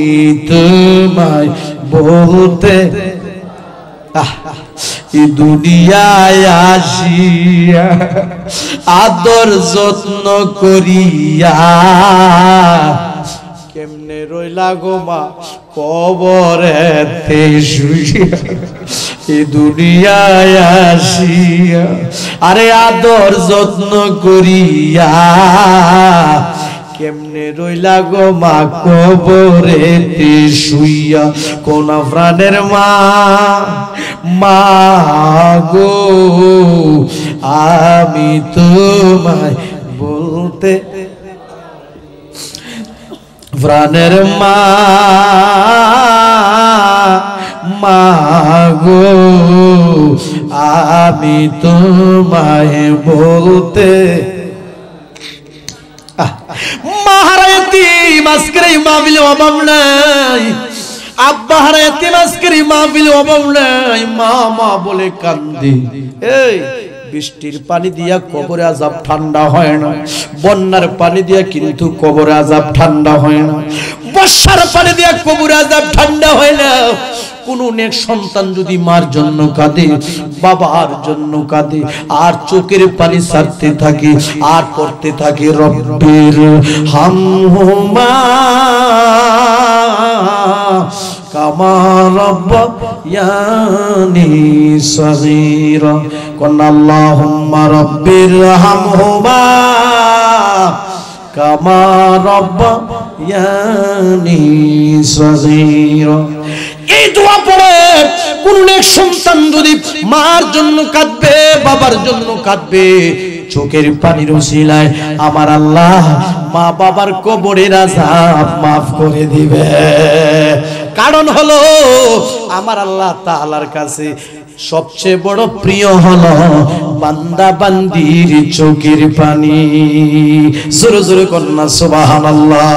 তোমায় বলতে, দুনিয়ায় আসিয়া আদর যত্ন করিয়া কেমনে রইলা গো মা কবরেতে শুইয়া, এই দুনিয়ায় আসিয়া আরে আদর যত্ন করিয়া কেমনে রইলা গো মা কবরেতে শুইয়া। কোন প্রাণের মা, মা গো আমি তোমায় বলতে, প্রাণের মা, মা গো আমি তোমায় বলতে, মা হারাইতি মাস্করে মাহফিলে অভাব নাই, আব্বা হারাইতি মাস্করে মাহফিলে অভাব নাই, মা মা বলে কান্দি। এই বৃষ্টির পানি দিয়া কবরে আযাব ঠান্ডা হয় না, বন্যার পানি দিয়া কিন্তু কবরে আযাব ঠান্ডা হয় না, বর্ষার পানি দিয়া কবরে আযাব ঠান্ডা হয় না। কোন নেক সন্তান যদি মার জন্য কাঁদে, বাবার জন্য কাঁদে, আর চোখের পানি ছাড়তে থাকে আর পড়তে থাকে রব্বির হামহুমা কামা রাব্বায়ানি সগীরা। কোন আল্লাহুম্মা রব্বির হামহুমা কামা রাব্বায়ানি সগীরা। এই দোয়া পড়ে কোন নেক সন্তান যদি মার জন্য কাঁদবে, বাবার জন্য কাঁদবে, চোখের পানির উসিলায় আমার আল্লাহ মা বাবার কবরের আযাব মাফ করে দিবে। কারণ হলো আমার আল্লাহ তাআলার কাছে সবচেয়ে বড় প্রিয় হলো বান্দা বান্দির চোখের পানি। জোরে জোরে কন্যা সুবহানাল্লাহ।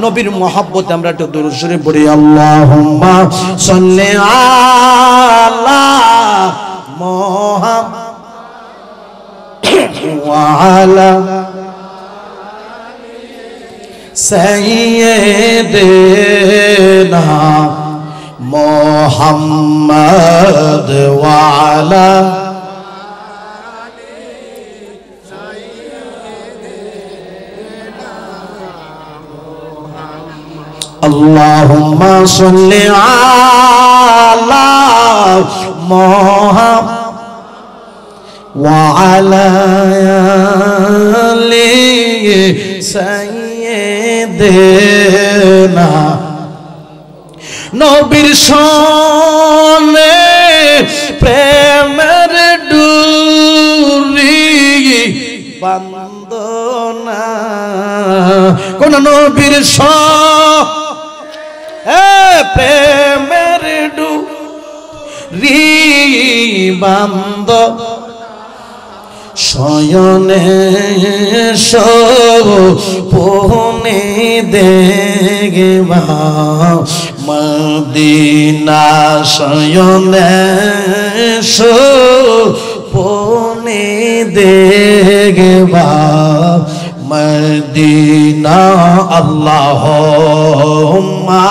নবীর মহব্বতে আমরা একটু দরুদ শরীফ পড়ি। আল্লাহুম্মা সাল্লি আলা মুহাম্মাদ ওয়া আলা সাইয়্যিদিনা মুহাম্মাদ ওয়া আলা আল্লাহুম্মা সাল্লি আলা মুহাম্মাদ ওয়া আলা আলি সাইয়্যিদিনা। নবীর সনে প্রেমের ডুরি বান্দনা। কোন নবীর প্রেমের ডুরি বান্দ শয়নে সোপনে দেখবা মদিনা শয়নে সোপনে দেখবা মদিনা। আল্লাহুম্মা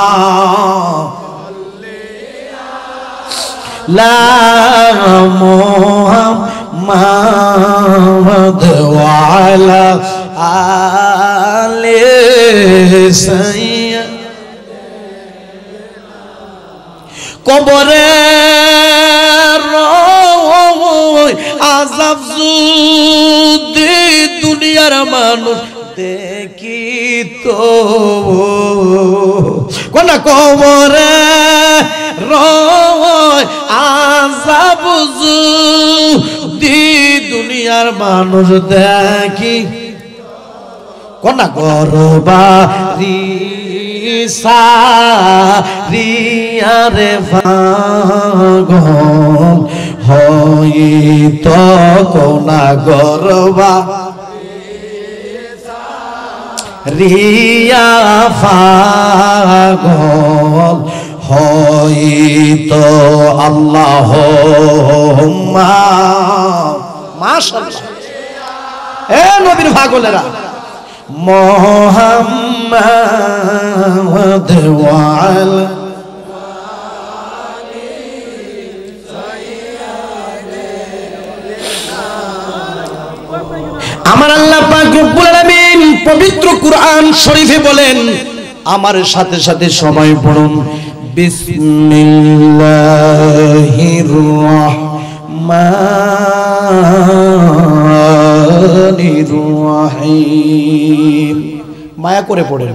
লা মুহাম্মাদ ওয়া আলা আলি সাইয়্যিদিনা। কবরে আযাব যদি দুনিয়ার মানুষ দেখিত, কোন কবরে আযাব যদি দুনিয়ার মানুষ দেখি, কোন গরবারি সারিয়ারে পাগল হইত, কোন গরবা রিয়া পাগল হইত। আল্লাহুম্মা মাশাআল্লাহ। এ নবীর পাগলেরা মুহাম্মাদ ওয়া আলা আমার আল্লাহ পাক রব্বুল আলামিন পবিত্র কুরআন শরীফে বলেন, আমার সাথে সাথে সবাই পড়ুন, বিসমিল্লাহির রাহমানির রাহিম। মায়া করে পড়েন,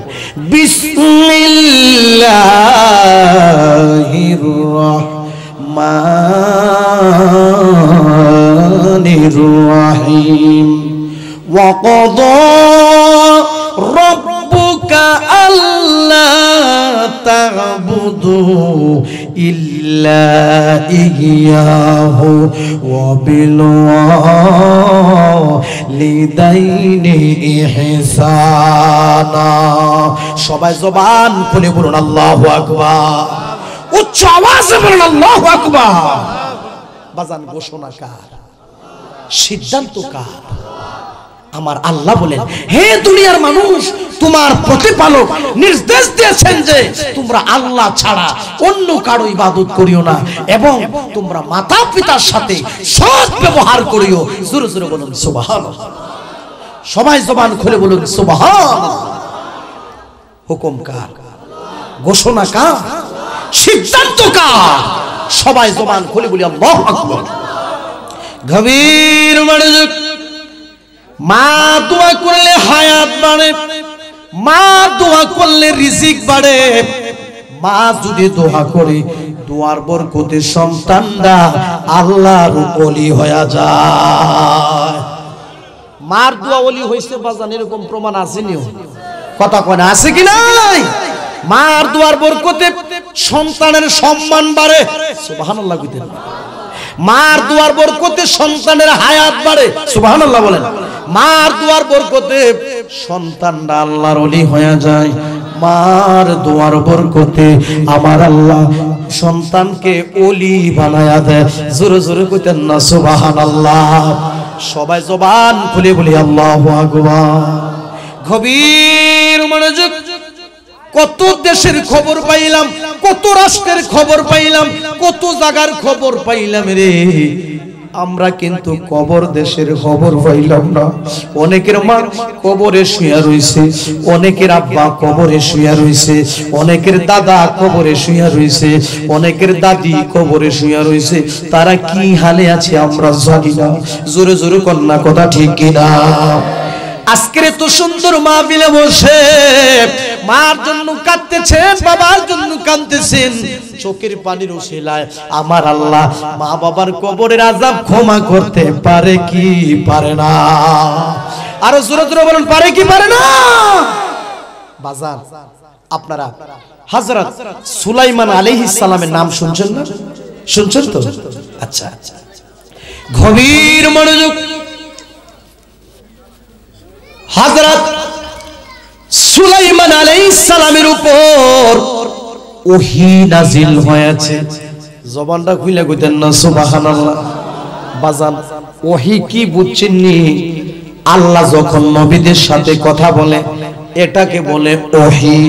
বিসমিল্লাহির রাহমানির রাহিম। وقضى ربك ألا تعبدوا إلا إياه وبالوالدين إحسانا। সবাই জবান খুলে বলুন আল্লাহু আকবার, উচ্চ আওয়াজে বলুন আল্লাহু আকবার। বাজান ঘোষণা কার? সিদ্ধান্ত কার? আমার আল্লাহ বলেন, হে দুনিয়ার মানুষ, তোমার প্রতিপালক নির্দেশ দিয়েছেন যে তোমরা আল্লাহ ছাড়া অন্য কারো ইবাদত করিও না এবং তোমরা মাতা পিতার সাথে সৎ ব্যবহার করিও। জোরে জোরে বলুন সুবহানাল্লাহ। সবাই জবান খুলে বলুন সুবহানাল্লাহ। হুকুম কার? ঘোষণা কার? সিদ্ধান্ত কার? সবাই জবান খুলে বলি আল্লাহু আকবার। গভীর মনোযোগ। মা দোয়া করলে হায়াত বাড়ে, মা দোয়া করলে রিজিক বাড়ে। মা যদি দোয়া করে, দোয়ার বরকতে সন্তানরা আল্লাহর ওলি হয়ে যায়। মার দোয়া ওলি হইছে বাজান, এরকম প্রমাণ আসেনি? কথা কয় না, আছে কি নাই? মার দোয়ার বরকতে সন্তানের সম্মান বাড়ে। সুবহানাল্লাহ কইতেন। মার দোয়ার বরকতে সন্তানের হায়াত বাড়ে। সুবহানাল্লাহ বলেন। মার দোয়ার বরকতে সন্তানরা আল্লাহর ওলি হয়ে যায়। মার দোয়ার বরকতে আমার আল্লাহ সন্তানকে ওলি বানায়া দেয়। জোরে জোরে কইতেন না সুবহানাল্লাহ। সবাই জবান খুলে বলি আল্লাহু আকবার। গভীর মনোযোগ। কত দেশের খবর পাইলাম, কত রাষ্ট্রের খবর পাইলাম, কত জায়গার খবর পাইলাম রে, আমরা কিন্তু কবর দেশের খবর পাইলাম না। অনেকের মা কবরে শুয়ে রইছে, অনেকের আব্বা কবরে শুয়ে রইছে, অনেকের দাদা কবরে শুয়ে রইছে, অনেকের দাদি কবরে শুয়ে রইছে। তারা কি হালে আছে আমরা জানি না। জোরে জোরে কন্যা কথা ঠিক কিনা? আজকের তো সুন্দর মাহফিলে বসে মার জন্য কাঁদতেছেন, বাবার জন্য কাঁদতেছেন, চোখের পানির ওসিলায় আমার আল্লাহ মা বাবার কবরের আযাব ক্ষমা করতে পারে কি পারে না? আরো জোরে জোরে বলুন, পারে কি পারে না? বাজার, আপনারা হযরত সুলাইমান আলাইহিস সালামের নাম শুনছেন না? শুনছেন তো? আচ্ছা, গভীর মনোযোগ। হযরত সুলাইমান আলাইহিস সালামের উপর ওহী নাজিল হয়েছে। জবানটা খুলে কইতেন না সুবহানাল্লাহ। বাজান, ওহী কি বুঝছেন নি? আল্লাহ যখন নবীদের সাথে কথা বলে এটাকে বলে ওহী।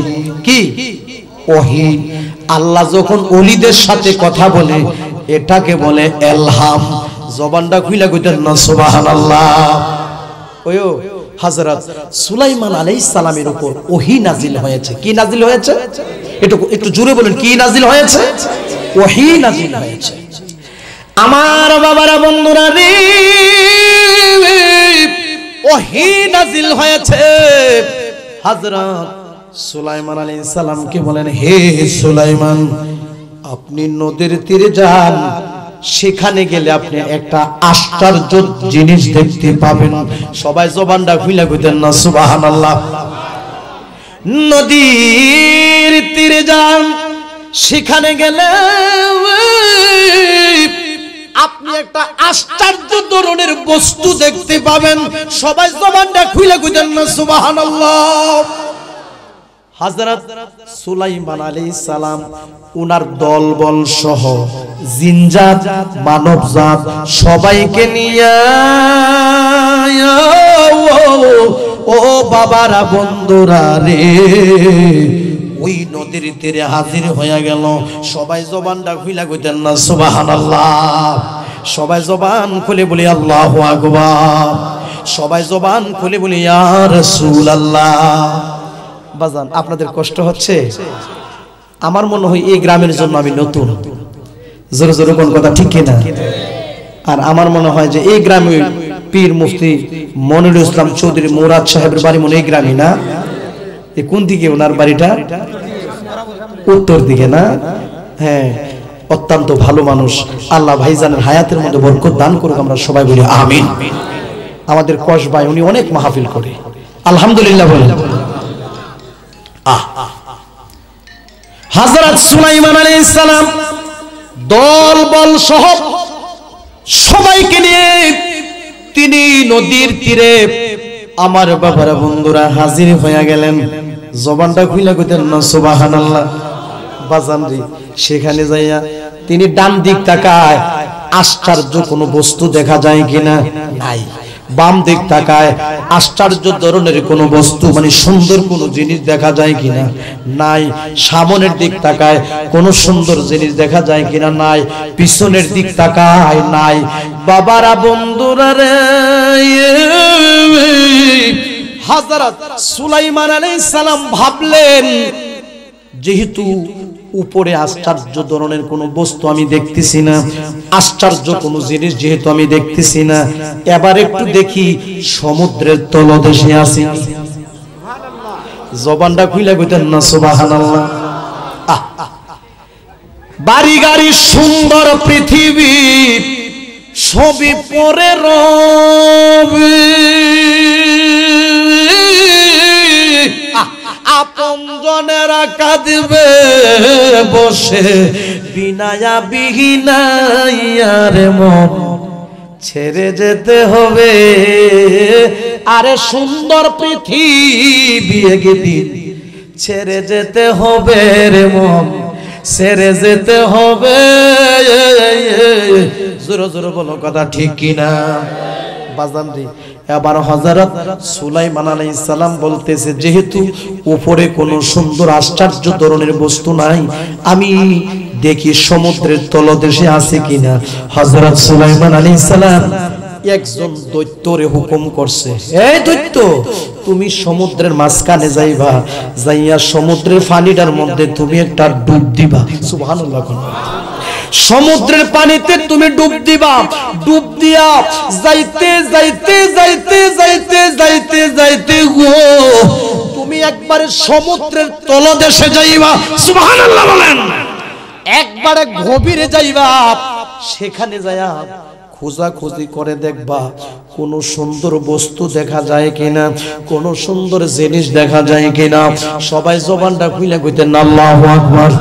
কি? ওহী। আল্লাহ যখন ওলিদের সাথে কথা বলে এটাকে বলে ইলহাম। জবানটা খুলে কইতেন না সুবহানাল্লাহ। ওয়ো হযরত সুলাইমান আলাইহিস সালামের উপর ওহী নাজিল হয়েছে। কি নাজিল হয়েছে? একটু জোরে বলেন, কি নাজিল হয়েছে? ওহী নাজিল হয়েছে। আমার বাবারা, বন্ধুরা রে, ওহী নাজিল হয়েছে। হযরত সুলাইমান আলাইহিস সালামকে বলেন, হে সুলাইমান, আপনি নদীর তীরে যান, সেখানে গেলে আপনি একটা আশ্চর্য জিনিস দেখতে পাবেন। সবাই জবানটা খুলে কইতেন না সুবহানাল্লাহ। নদীর তীরে যান, সেখানে গেলে আপনি একটা আশ্চর্য ধরনের বস্তু দেখতে পাবেন। সবাই জবানটা খুলে কইতেন না সুবহানাল্লাহ। হযরত সুলাইমান আলাইহিস সালাম উনার দলবল সহ জিনজাত মানবজাত সবাইকে নিয়ে ও বাবারা, বন্ধুরা রে, ওই নদীর তীরে হাজির হয়ে গেল। সবাই জবানটা খুলে কইতেন না সুবহানাল্লাহ। সবাই জবান খুলে বলি আল্লাহু আকবার। সবাই জবান খুলে বলি ইয়া রাসূলুল্লাহ। বাজান, আপনাদের কষ্ট হচ্ছে? আমার মনে হয় এই গ্রামের জন্য আমি নতুন। জোরে জোরে কোন কথা ঠিক কিনা? আর আমার মনে হয় যে এই গ্রামে পীর মুফতি মনিরুল ইসলাম চৌধুরী মুরাদ সাহেবের বাড়ি মনে এই গ্রামে না? কোন দিকে ওনার বাড়িটা? উত্তর দিকে না? হ্যাঁ, অত্যন্ত ভালো মানুষ। আল্লাহ ভাইজানের হায়াতের মধ্যে বরকত দান করুক, আমরা সবাই বলি আমিন। আমাদের কস ভাই, উনি অনেক মাহফিল করে, আলহামদুলিল্লাহ বলেন। হযরত সুলাইমান আলাইহিস সালাম দল বল সহ সবাইকে নিয়ে তিনি নদীর তীরে আমার বাবারা, বন্ধুরা হাজির হয়ে গেলেন। জবানটা খুলে কইতেন না সুবহানাল্লাহ। বাজান রে, সেখানে যাইয়া তিনি ডান দিক তাকায়, আশ্চর্য কোনো বস্তু দেখা যায় কিনা? নাই। বাম দিক তাকায়, আশ্চর্য ধরনের কোনো বস্তু মানে সুন্দর কোনো জিনিস দেখা যায় কিনা, নাই। সামনের দিক তাকায়, কোনো সুন্দর জিনিস দেখা যায় কিনা, নাই। পিছনের দিক তাকায়, নাই। বাবারা বন্ধুরা রে, হযরত সুলাইমান আলাইহিস সালাম ভাবলেন, যেহেতু উপরে আশ্চর্য ধরনের কোনো বস্তু আমি দেখতেছি না, আশ্চর্য কোনো জিনিস যেহেতু আমি দেখতেছি না, এবার একটু দেখি সমুদ্রের তলদেশে আছি। জবানটা খুলে কইতেন না সুবহানাল্লাহ। বাড়ি গাড়ি সুন্দর পৃথিবী সবই পরে রবে, আপন জনেরা কাঁদবে বসে, বিনায়া বিহীনাইয়ার মন ছেড়ে যেতে হবে। আরে সুন্দর পৃথিবী একদিন ছেড়ে যেতে হবে রে মন, ছেড়ে যেতে হবে। জোরে জোরে বলো কথা ঠিক কিনা বাজান রে। এবার হযরত সুলাইমান আলাইহিস সালাম বলতেছে, যেহেতু উপরে কোনো সুন্দর আশ্চর্য ধরনের বস্তু নাই, আমি দেখি সমুদ্রের তলদেশে আছে কিনা। হযরত সুলাইমান আলাইহিস সালাম একজন দৈত্যরে হুকুম করছে, এই দৈত্য, তুমি সমুদ্রের মাঝখানে যাইবা, যাইয়া সমুদ্রের পানিটার মধ্যে তুমি একটা ডুব দিবা। সুবহানাল্লাহ। সমুদ্রের পানিতে তুমি ডুব দিবা, ডুব দিয়া যাইতে যাইতে যাইতে যাইতে যাইতে যাইতে গো তুমি একবারে সমুদ্রের তলদেশে যাইবা। সুবহানাল্লাহ বলেন। একবারে গভীরে যাইবা, সেখানে যায়া খোঁজাখুঁজি করে দেখবা কোন সুন্দর বস্তু দেখা যায় কিনা, কোন সুন্দর জিনিস দেখা যায় কিনা। সবাই জবানটা খুলে কইতেন আল্লাহু আকবার,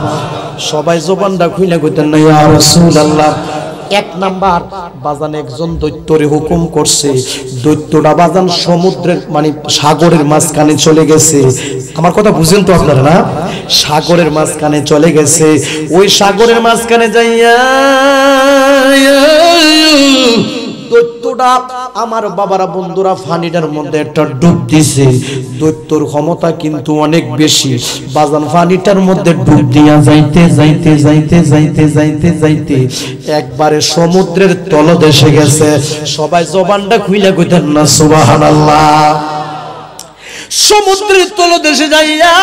সবাই জবানটা খুলে কইতেন না ইয়া রাসূলুল্লাহ। এক নাম্বার বাজান একজন দৈত্যরে হুকুম করছে, দৈত্যটা বাজান সমুদ্রের মানে সাগরের মাঝখানে চলে গেছে। আমার কথা বুঝেন তো আপনারা না? সাগরের মাঝখানে চলে গেছে। ওই সাগরের মাঝখানে যাইয়া দৈত্যটা আমার বাবারা বন্ধুরা ফানিটার মধ্যে একটা ডুব দিছে। দৈত্যর ক্ষমতা কিন্তু অনেক বেশি বাজান। ফানিটার মধ্যে ডুব দিয়া যাইতে যাইতে যাইতে যাইতে যাইতে যাইতে একবারে সমুদ্রের তলদেশে গেছে। সবাই জবানটা খুলে কইতেন না সুবহানাল্লাহ। সমুদ্রের তলদেশে যাইয়া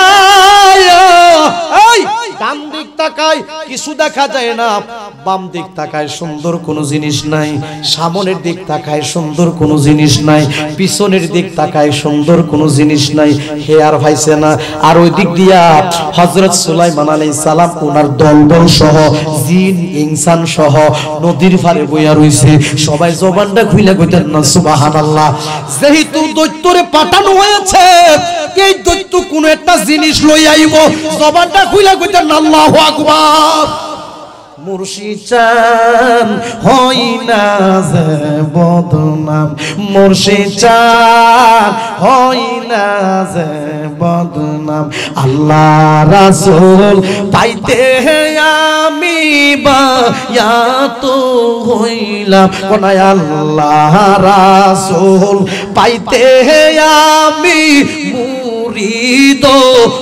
ডান দিক তাকায় কিছু দেখা যায় না, বাম দিক তাকায় সুন্দর কোনো জিনিস নাই, সামনের দিক তাকায় সুন্দর কোনো জিনিস নাই, পিছনের দিক তাকায় সুন্দর কোনো জিনিস নাই। হে আর ভাইছে না। আর ওই দিক দিয়া হযরত সুলাইমান আলাইহিস সালাম ওনার দলবল সহ জিন ইনসান সহ নদীর পাড়ে বইয়া রইছে। সবাই জবানটা খুলে কইতেন না সুবহানাল্লাহ। যেহেতু দৈত্যরে পাঠানো হয়েছে, এই দৈত্য কোন একটা জিনিস লই আইব। জবানটা খুলে কইতেন আল্লাহু আকবার। মুর্শিদ চান হই না যে বদনাম, মুর্শিদ চান হই না যে বদনাম। আল্লাহ রাসূল পাইতে আমি বায়াত হইলাম, কোনায় আল্লাহ রাসূল পাইতে আমি মুরিদ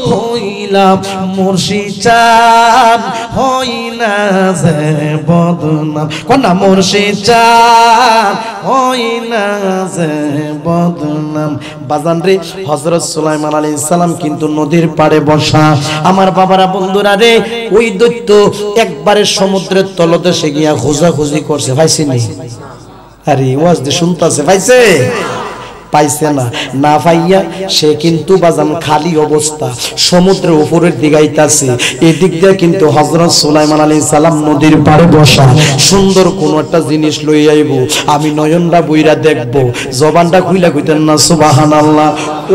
হইলাম। মুর্শিদ চান হই না যে বদনাম, কোনা মুর্শিদ চান হই না যে বদনাম। বাজান রে, হযরত সুলাইমান আলাইহিস সালাম কিন্তু নদীর পাড়ে বসা। আমার বাবারা বন্ধুরা রে, ওই দৈত্য একবারে সমুদ্রের তলদেশে গিয়া খোঁজাখুঁজি করছে, পাইছেনি? আরে ওয়াজ দিয়ে শুনতাছে, পাইছে? পাইছে না। না পাইয়া সে কিন্তু বাজান খালি অবস্থা সমুদ্রের উপরের দিকে আইতাছে। এদিক দিয়ে কিন্তু হযরত সুলাইমান আলাইহিস সালাম নদীর পাড়ে বসা। সুন্দর কোন একটা জিনিস লই আইব, আমি নয়নটা বইরা দেখব। জবানটা খুইলা কইতেন না সুবহানাল্লাহ।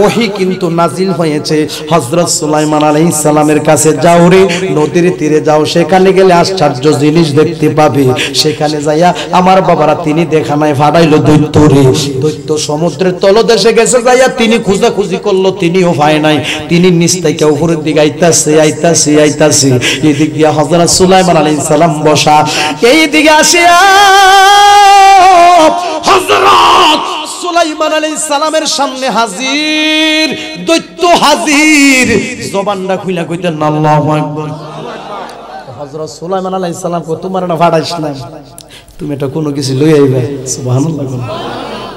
ওহী কিন্তু নাজিল হয়েছে হযরত সুলাইমান আলাইহিস সালামের কাছে, যাও রে নদীর তীরে যাও, সেখানে গেলে আশ্চর্য জিনিস দেখতে পাবে। সেখানে যাইয়া আমার বাবারা তিনি দেখা নাই ফাড়াইলো দৈত্য রে। দৈত্য সমুদ্রের তলদেশে গেছে, যাইয়া তিনি খোঁজাখুঁজি করলো, তিনিও পায় নাই। তিনি নিচ থেকে উপরের দিকে আইতাছে আইতাছে আইতাছে। এদিক দিয়া হযরত সুলাইমান আলাইহিস সালাম বসা। এই দিকে আসিয়া হযরত সুলাইমান আলাইহিস সালামের সামনে হাজির, দৈত্য হাজির। জবানটা খুইলা কইতেন আল্লাহু আকবার। হযরত সুলাইমান আলাইহিস সালাম কো তোমার না ফাড়াইছিলাম, তুমি এটা কোনো কিছু লই আইবা। সুবহানাল্লাহ।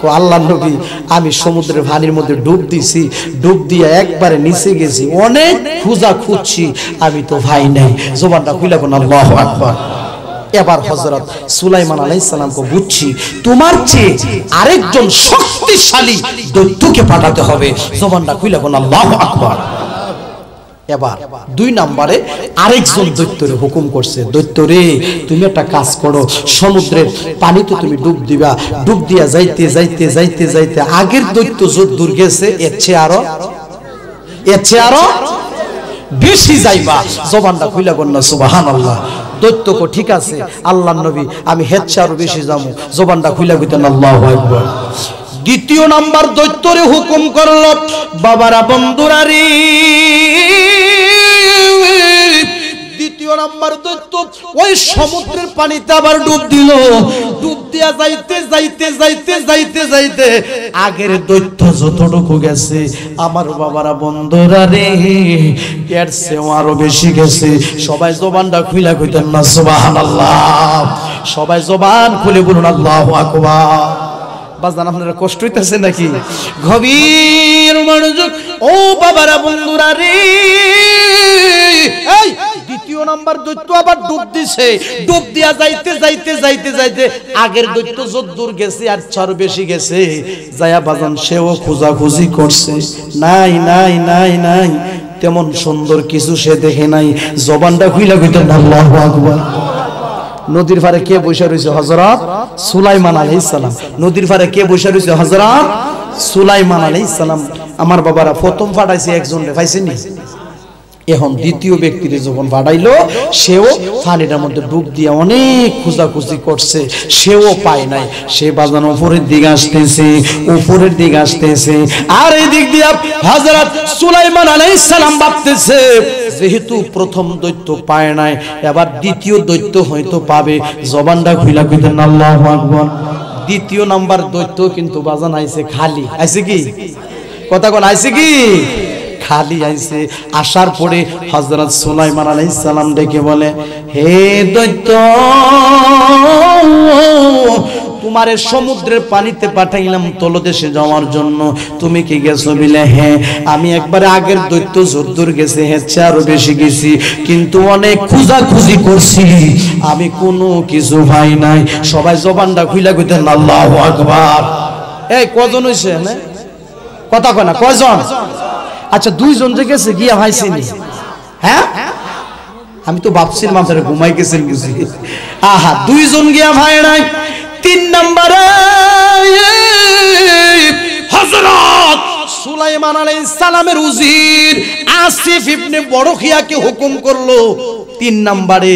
কো আল্লাহর নবী আমি সমুদ্রের পানির মধ্যে ডুব দিছি, ডুব দিয়ে একবারে নিচে গেছি, অনেক খুঁজা খুঁজছি, আমি তো ভাই নাই। জবানটা খুইলা কোন আল্লাহু আকবার। এবার হযরত সুলাইমান আলাইহিস সালামকে বুঝছি তোমার চেয়ে আরেকজন শক্তিশালী দৈত্যকে পাঠাতে হবে। জবানটা খুইলা কোন আল্লাহু আকবার। এবার 2 নম্বরে আরেকজন দৈত্যরে হুকুম করছে, দৈত্য রে তুমি একটা কাজ করো, সমুদ্রের পানিতে তুমি ডুব দিবা, ডুব দিয়া যাইতে যাইতে যাইতে যাইতে আগের দৈত্য যত দূর গেছে এর চেয়ে আরো বেশি যাইবা। জবানটা খুইলা বলনা সুবহানাল্লাহ। দৈত্য কো ঠিক আছে আল্লাহর নবী আমি হের চেয়ে আরো বেশি যাবো। জবানটা খুইলা কইতেন আল্লাহু আকবার। দ্বিতীয় নাম্বার দৈত্যরে হুকুম করলো, বাবারা বন্ধুরা রে, দ্বিতীয় নাম্বার দৈত্য ওই সমুদ্রের পানিতে আবার ডুব দিল। ডুব দিয়া যাইতে যাইতে যাইতে যাইতে যাইতে আগের দৈত্য যতটুকু গেছে আমার বাবারা বন্ধুরা রে এর চেয়েও আরো বেশি গেছে। সবাই জবানটা খুইলা কইতেন না সুবহানাল্লাহ। সবাই জবান খুলে বলুন আল্লাহু আকবার। বাজান আপনারা কষ্ট হইতেছে নাকি? গভীর মনোযোগ ও বাবারা বন্ধুরা রে। এই দ্বিতীয় নাম্বার দৈত্য আবার ডুব দিছে, ডুব দিয়া যাইতে যাইতে যাইতে যাইতে আগের দৈত্য যত দূর গেছে আর চার বেশি গেছে, যায়া বাজান সেও খোঁজাখুঁজি করছে, নাই নাই নাই নাই, তেমন সুন্দর কিছু সে দেখে নাই। জবানটা খুইলা কইতেন আল্লাহু আকবার। নদীর পারে কে বসে রয়েছে? হযরত সুলাইমান আলাইহিস সালাম। নদীর পারে কে বসে রয়েছে? হযরত সুলাইমান আলাইহিস সালাম। আমার বাবারা প্রথম ফাটাইছে একজন রে, পাইছেনি? এখন দ্বিতীয় ব্যক্তিরে যখন ফাটাইলো সেও পানিটার মধ্যে ডুব দিয়ে অনেক খোঁজাখুঁজি করছে, সেও পায় নাই। সে বাজান উপরের দিকে আসতেছে, উপরের দিকে আসতেছে, আর এই দিক দিয়ে হযরত সুলাইমান আলাইহিস সালাম ভাবতেছে যেহেতু প্রথম দৈত্য পায় নাই, এবার দ্বিতীয় দৈত্য হয়তো পাবে। জবানটা খুইলা কইতেন আল্লাহু আকবার। দ্বিতীয় নাম্বার দৈত্য কিন্তু বাজান আইছে খালি। আইছে কি কথা কোন? আইছে কি খালি আইছে। আসার পরে হযরত সুলাইমান আলাইহিস সালাম ডেকে বলে, হে দৈত্য, তোমারে সমুদ্রের পানিতে পাঠাইলাম তলদেশে যাওয়ার জন্য, তুমি কি গেছো? বিলে হ্যাঁ, আমি একবারে আগের দৈত্য যদ্দূর গেছে হ্যাঁ আরো বেশি গেছি, কিন্তু অনেক খোঁজাখুঁজি করছি, আমি কোনো কিছু পাই নাই। সবাই জবানটা খুইলা কইতেন আল্লাহু আকবার। এই কজন হইছে না কথা কয় না? কয়জন? আচ্ছা 2 জন যে গেছে গিয়া ভাইছিনি? হ্যাঁ আমি তো ভাবছিলাম আপনারা ঘুমাই গেছেন বুঝি। আহা 2 জন গিয়া ভাই নাই। 3 নম্বরে হযরত সুলাইমান আলাইহিস সালামের উজির আসিফ ইবনে বরখিয়াকে হুকুম করলো। 3 নম্বরে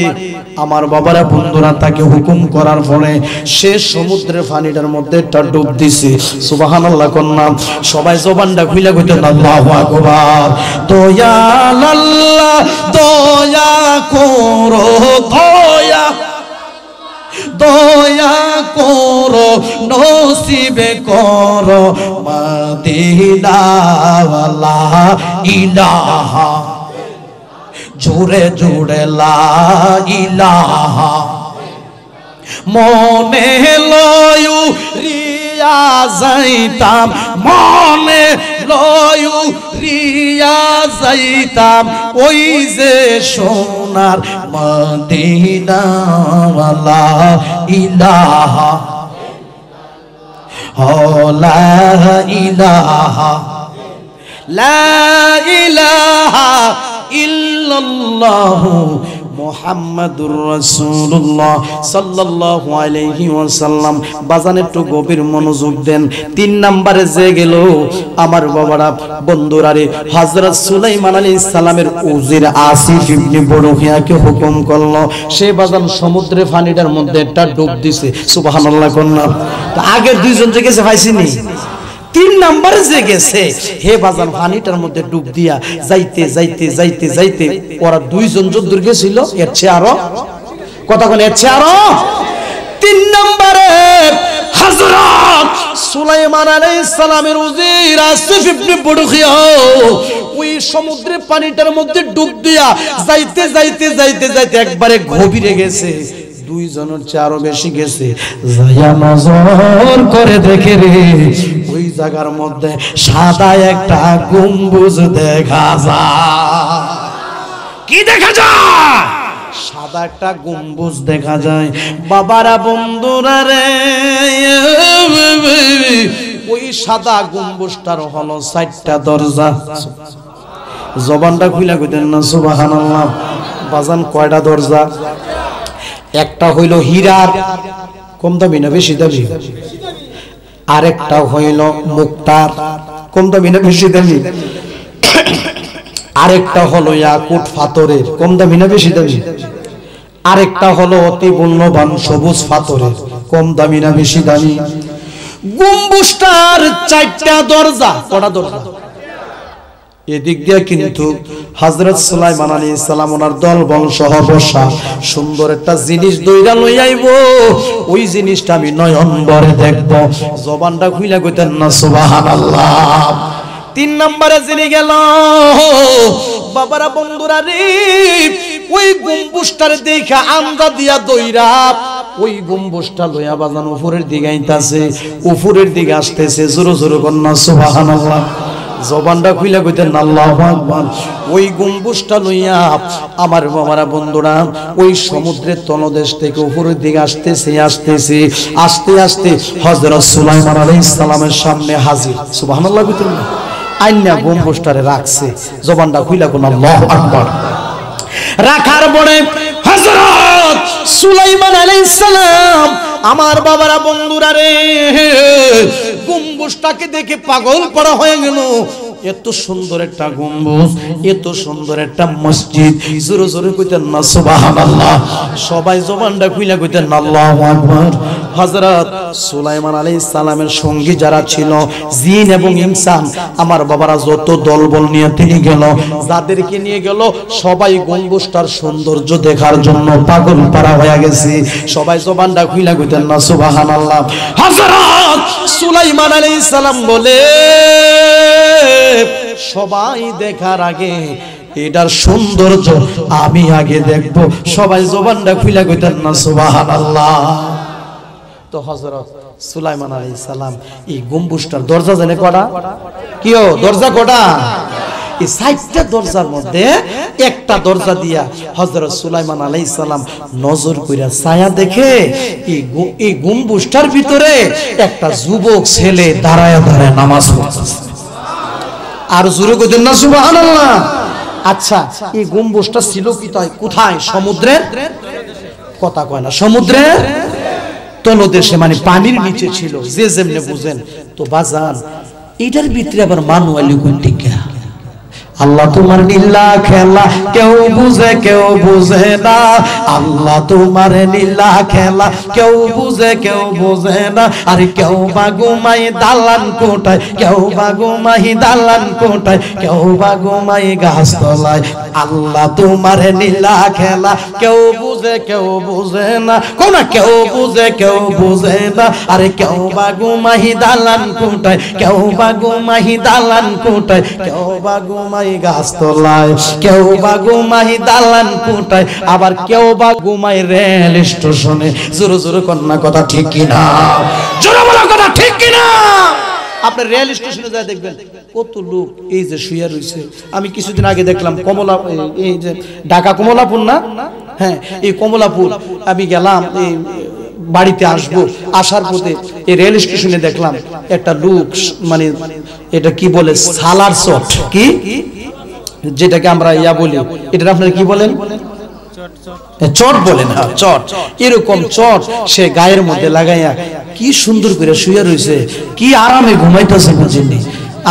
আমার বাবারা বন্ধুরা তাকে হুকুম করার পরে সে সমুদ্রের পানিটার মধ্যে একটা ডুব দিছে। সুবহানাল্লাহ কন্যা সবাই জবানটা খুইলা কইতেন আল্লাহু আকবার। দয়াল আল্লাহ দয়া করো, দয়া দয়া করো, নসিবে করো মদিনা ওয়ালা ইলাহা, জোরে জোরে লা ইলাহা, মনে লয়ু রিয়া যাইতাম, মনে লয়ু রিয়া যাইতাম, ওই যে সোনার মদিনা ওয়ালা ইলাহা, লা ইলাহা লা ইলাহা ইল্লাল্লাহু মুহাম্মাদুর রাসূলুল্লাহ সাল্লাল্লাহু আলাইহি ওয়াসাল্লাম। বাজান একটু গভীর মনোযোগ দেন। 3 নম্বরে যে গেল আমার বাবারা বন্ধুরা রে, হযরত সুলাইমান আলাইহিস সালামের উজির আসিফ ইবনে বরখিয়াকে হুকুম করলো। সে বাজান সমুদ্রের পানিটার মধ্যে একটা ডুব দিছে। সুবহানাল্লাহ কন্যা। তো আগের 2 জন যে গেছে পাইছিনি? 3 নম্বরে যে গেছে হে বাজান পানিটার মধ্যে ডুব দিয়া যাইতে যাইতে যাইতে যাইতে ওরা 2 জন যদ্দূর গেছিল এর চেয়ে আরো কথা কোন, এর চেয়ে আরো 3 নম্বরে হযরত সুলাইমান আলাইহিস সালামের উজির আসিফ ইবনে বুরখিয়া ওই সমুদ্রের পানিটার মধ্যে ডুব দিয়া যাইতে যাইতে যাইতে যাইতে একবারে গভীরে গেছে, দুইজনের চেয়ে বেশি গেছে, যাইয়া নজর করে দেখে রে ওই জায়গার মধ্যে সাদা একটা গম্বুজ দেখা যায়। কি দেখা যায়? সাদা একটা গম্বুজ দেখা যায়। বাবারা বন্ধুরা রে, ওই সাদা গম্বুজটার হলো 4টা দরজা। জবানটা খুলে কইতেন না সুবহানাল্লাহ। বাজান কয়টা দরজা? একটা হইল হীরার, কম দামি না বেশি দামি? আরেকটা হইল মুক্তার, কম দামি না বেশি দামি? আরেকটা হলো ইয়াকুত পাথরের, কম দামি না বেশি দামি? আরেকটা হলো অতি মূল্যবান সবুজ পাথরের, কম দামি না বেশি দামি? গম্বুজটার 4টা দরজা। কটা দরজা? এদিক দিয়ে কিন্তু হযরত সুলাইমান আলাইহিস সালাম ওনার দল বংশ বসা সুন্দর একটা জিনিস দইরা লই আইবো, ওই জিনিসটা আমি নয়ন ভরে দেখব। জবানটা খুইলা কইতেন না সুবহানাল্লাহ। 3 নম্বরে যিনি গেল, বাবারা বন্ধুরা রে, ওই গম্বুজটার দেখা আমরা দিয়া দইরা ওই গম্বুজটা লইয়া বাজান উপরের দিকে আইতাছে, উপরের দিকে আসতেছে। জোরে জোরে কন্না সুবহানাল্লাহ। জবানটা খুইলা কইতেন আল্লাহু আকবার। ওই গম্বুজটা লইয়া আমার বাবারা বন্ধুরা ওই সমুদ্রের তলদেশ থেকে উপরের দিকে আসতেছে আসতেছে আস্তে আস্তে হযরত সুলাইমান আলাইহিস সালামের সামনে হাজির। সুবহানাল্লাহ কইতেন না? আইনা গম্বুজটারে রাখছে। জবানটা খুইলা কোন আল্লাহু আকবার। রাখার পরে হযরত সুলাইমান আলাইহিস সালাম আমার বাবারা বন্ধুরা রে গম্বুজটাকে দেখে পাগল পড়া হয়ে গেল। এত সুন্দর একটা গম্বুজ, এত সুন্দর একটা মসজিদ। জোরে জোরে কইতেন না সুবহানাল্লাহ। সবাই জবানটা খুইলা কইতেন আল্লাহু আকবার। হযরত সুলাইমান আলাইহিস সালামের সঙ্গী যারা ছিল জিন এবং ইনসান, আমার বাবারা যত দলবল নিয়ে তিনি গেল, যাদেরকে নিয়ে গেল সবাই গম্বুজটার সৌন্দর্য দেখার জন্য পাগল পারা হয়ে গেছে। সবাই জবানটা খুইলা কইতেন না সুবহানাল্লাহ। হযরত সুলাইমান আলাইহিস সালাম বলে, সবাই দেখার আগে এটার সৌন্দর্য আমি আগে দেখব। সবাই জবানটা খুইলা কইতেন না সুবহানাল্লাহ। তো হযরত সুলাইমান আলাইহিস সালাম এই গম্বুজটার দরজা জানে কটা? কিও দরজা কটা? এই 4টা দরজার মধ্যে একটা দরজা দিয়া হযরত সুলাইমান আলাইহিস সালাম নজর কইরা ছায়া দেখে এই গম্বুজটার ভিতরে একটা যুবক ছেলে দাঁড়ায় দাঁড়ায় নামাজ পড়তেছে। আর জোরে কইতেন না সুবহানাল্লাহ। আচ্ছা, এই গম্বুজটা ছিল কি তাই কোথায়? সমুদ্রের কথা কয় না, সমুদ্রের তলদেশে, মানে পানির নিচে ছিল, যে যেমনে বুঝেন। তো বাজান এটার ভিতরে আবার মানুয়ালি কোনটিকা? আল্লাহ তোমার নীলা খেলা কেউ বুঝে কেউ বুঝে না। আল্লাহ তোমার নীলা খেলা কেউ বুঝে কেউ বুঝে না। আর কেউ বা ঘুমাই দালান কোটায়, কেউ বা ঘুমাই দালান কোটায়, কেউ বা ঘুমাই গাছতলায়। আল্লাহ তোমার নীলা খেলা কেউ বুঝে কেউ বুঝে না। কোন কেউ বুঝে কেউ বুঝে না। আরে কেউ বা ঘুমাই দালান কোটায়, কেউ বা ঘুমাই দালান কোটায়, কেউ বা ঘুমাই গাছতলায়, কেউ বা ঘুমাই দালান কোটায়, আবার কেউ বা ঘুমাই রেল স্টেশনে। জোরে জোরে কন্যা কথা ঠিক কিনা? জোরে বলা কথা ঠিক কিনা? আপনি রেল স্টেশনে যা দেখবেন কত লোক এই যে শুয়ে রয়েছে। আমি কিছুদিন আগে দেখলাম কমলা, এই যে ঢাকা কমলাপুর না, হ্যাঁ এই কমলাপুর আমি গেলাম এই বাড়িতে আসবো, আসার পথে এই রেল স্টেশনে দেখলাম একটা লোক, মানে এটা কি বলে সালার চট, কি যেটাকে আমরা ইয়া বলি, এটা আপনারা কি বলেন? চট বলেন। হ্যাঁ চট, এরকম চট সে গায়ের মধ্যে লাগাইয়া কি সুন্দর করে শুয়ে রয়েছে, কি আরামে ঘুমাইতেছে বুঝেননি।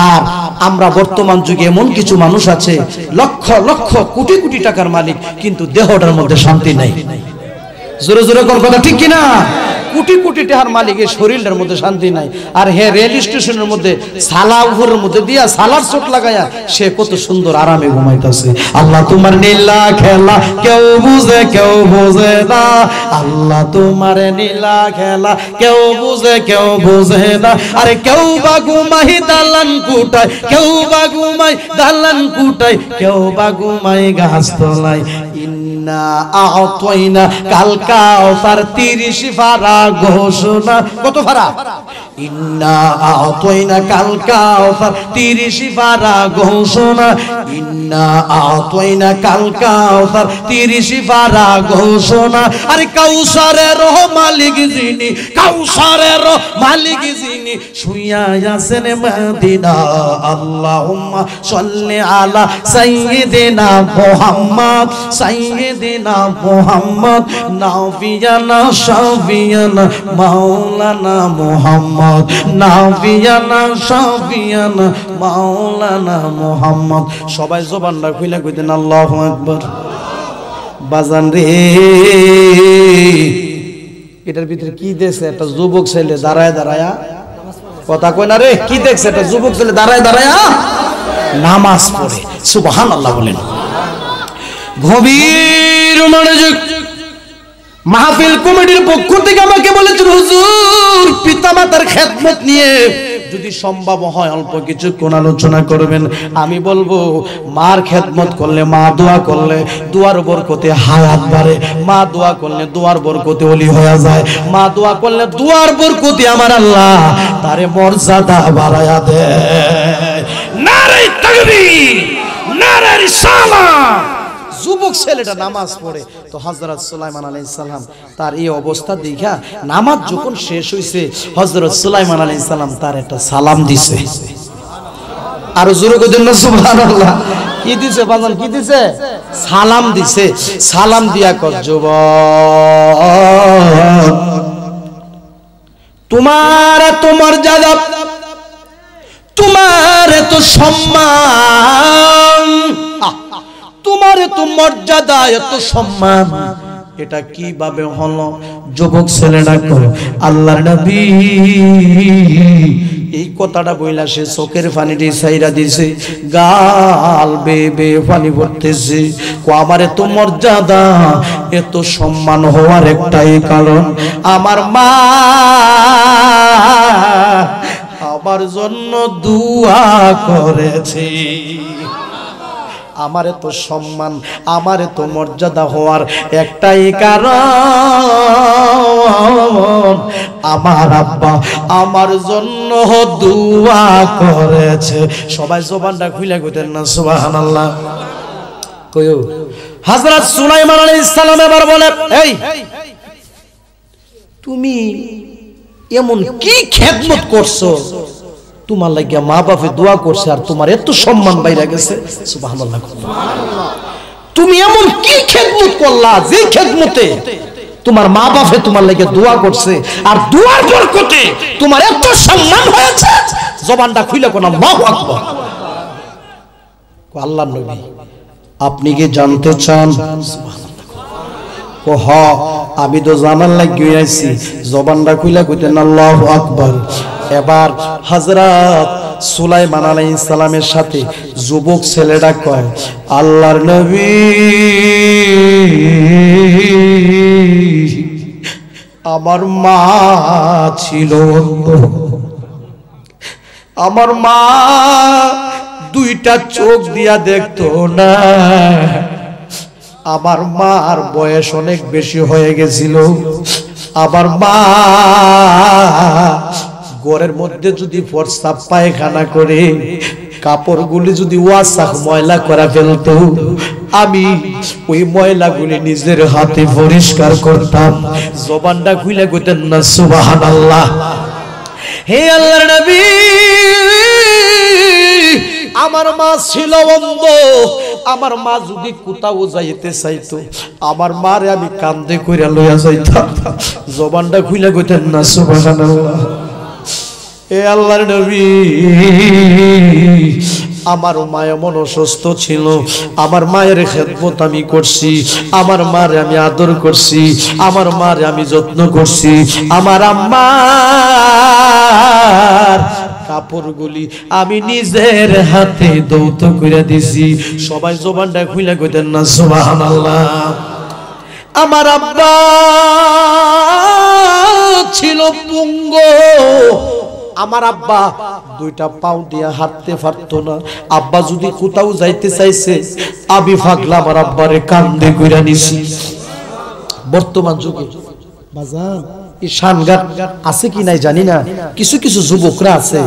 আর আমরা বর্তমান যুগে এমন কিছু মানুষ আছে লক্ষ লক্ষ কোটি কোটি টাকার মালিক, কিন্তু দেহটার মধ্যে শান্তি নাই। জোরে জোরে কোন কথা ঠিক কিনা? কোটি কোটি টাকার মালিকের শরীরের মধ্যে শান্তি নাই, আর হে রেল স্টেশনের মধ্যে সালা উপরের মধ্যে দিয়া সালার চোট লাগায়া সে কত সুন্দর আরামে ঘুমাইতেছে। আল্লাহ তোমার নীলা খেলা কেউ বুঝে কেউ বুঝে না, আল্লাহ তোমার নীলা খেলা কেউ বুঝে না। আরে কেউ বা ঘুমাই দালান কুটায়, কেউ বা ঘুমাই দালান কুটায়, কেউ বা ঘুমাই গাছ তলায়। ইন্না আ'তাইনা কাল কাউসার 30 পারা ঘোষণা। কত পারা? ইন্না আ'তাইনা কাল কাউসার 30 পারা ঘোষণা। ইন্না আ'তাইনা কাল কাউসার 30 পারা ঘোষণা। আরে কাউসারের মালিক যিনি, কাউসারের মালিক যিনি শুইয়া আছেন মদিনা। আল্লাহুম্মা সাল্লি আলা সাইয়্যিদিনা মুহাম্মদ, সাইয়্যিদিনা মুহাম্মদ, নাবিয়ানা শাফিয়ানা মাওলানা মুহাম্মদ, নাবিয়ানা শাফিয়ানা মাওলানা মুহাম্মদ। সবাই জবানটা খুলে কইতেন আল্লাহু আকবার। বাজান রে, এটার ভিতরে কি দেখছে? একটা যুবক ছেলে দাঁড়ায় দাঁড়ায়া, কথা কই না রে, কি দেখছে? একটা যুবক ছেলে দাঁড়ায় দাঁড়ায়া নামাজ পড়ে। সুবহানাল্লাহ বলেন। গভীর মনোযোগ। মাহফিল কমিটির পক্ষ থেকে আমাকে বলেছেন, হুজুর পিতামাতার খেদমত নিয়ে যদি সম্ভব হয় অল্প কিছুক্ষণ আলোচনা করবেন। আমি বলবো মার খেদমত করলে, মা দোয়া করলে দোয়ার বরকতে হায়াত বাড়ে, মা দোয়া করলে দোয়ার বরকতে ওলি হয়ে যায়, মা দোয়া করলে দোয়ার বরকতে আমার আল্লাহ তারে মর্যাদা বাড়ায়া দেয়। নারে তাকবীর, নারে রিসালাত। যুবক ছেলেটা নামাজ পড়ে তো হযরত সুলাইমান আলাইহিস সালাম তার এই অবস্থা দেখা নামাজ যখন শেষ হইছে হযরত সুলাইমান আলাইহিস সালাম তার একটা সালাম দিছে। আর জোরে কইতেন না সুবহানাল্লাহ। কি দিছে বাজান? কি দিছে? সালাম দিছে। সালাম দিয়া কর, যুবক তোমার এত মর্যাদা, তোমার এত সম্মান, তোমার এত মর্যাদা, এত সম্মান, এটা কিভাবে হলো? যুবক ছেলেটা কো আল্লাহর নবী এই কথাটা বইলা সে চোখের পানিটি ছাইরা দিছে, গাল বেয়ে পানি পড়তেছে। কো আমার এত মর্যাদা, এত সম্মান হওয়ার একটাই কারণ, আমার মা আমার জন্য দোয়া করেছে। আমার এত সম্মান, আমার এত মর্যাদা হওয়ার একটাই কারণ, আমার আব্বা আমার জন্য দোয়া করেছে। সবাই জবানটা খুলে কইতেন না সুবহানাল্লাহ। কইও হযরত সুলাইমান আলাইহিস সালাম এবার বলে, এই তুমি এমন কি খেদমত করছো, তোমার লাগিয়া মা বাপে দোয়া করছে আর তোমার এত সম্মান বাইরে গেছে। সুবহানাল্লাহ। তুমি এমন কি খেদমত করলা যে খেদমতে তোমার মা বাপে তোমার লাগিয়া দোয়া করছে আর দোয়ার বরকতে তোমার এত সম্মান হয়েছে। জবানটা খুলে কোন আল্লাহু আকবার। আল্লাহর নবী আপনি কি জানতে চান? সুবহানাল্লাহ। হ আমি তো জানার লাগিয়ে আইছি। জবানটা খুলে কইতেন আল্লাহু আকবার। এবার হযরত সুলাইমান আলাইহিস সালামের সাথে যুবক ছেলেটা কয়, আল্লাহর নবী আমার মা ছিল, আমার মা দুইটা চোখ দিয়া দেখতো না, আমার মার বয়স অনেক বেশি হয়ে গেছিল, আমার মা ঘরের মধ্যে যদি প্রস্রাব পায়খানা করে কাপড়গুলি যদি ওয়াসাখ ময়লা করা ফেলতো, আমি ওই ময়লাগুলি নিজের হাতে পরিষ্কার করতাম। জবানটা খুলে কইতেন না সুবহানাল্লাহ। হে আল্লাহর নবী আমার মা ছিল অন্ধ, আমার মা যদি কোথাও যাইতে চাইতো আমার মারে আমি কান্দে কইরা লইয়া যাইতাম। জবানটা খুলে কইতেন না সুবহানাল্লাহ। এ আল্লাহর নবী, আমার মায়া মন অসুস্থ ছিল, আমার মায়ের খেদমত আমি করছি, আমার মারে আমি আদর করছি, আমার মারে আমি যত্ন করছি, আমার আম্মার কাপড়গুলি আমি নিজের হাতে দৌত করে দিছি। সবাই জবানটা খুলে কইতেন না সুবহানাল্লাহ। আমার আব্বা ছিল পুঙ্গ, আমার আব্বা দুইটা পাও দিয়ে হাঁটতে পারতো না। আব্বা যদি কোথাও যাইতে চাইছে আমি ফাগলা আমার আব্বারে কান্দে কইরা নিছি। বর্তমান যুগে বাজান এই শানগাট আছে কি নাই জানি না, কিছু কিছু যুবকরা আছে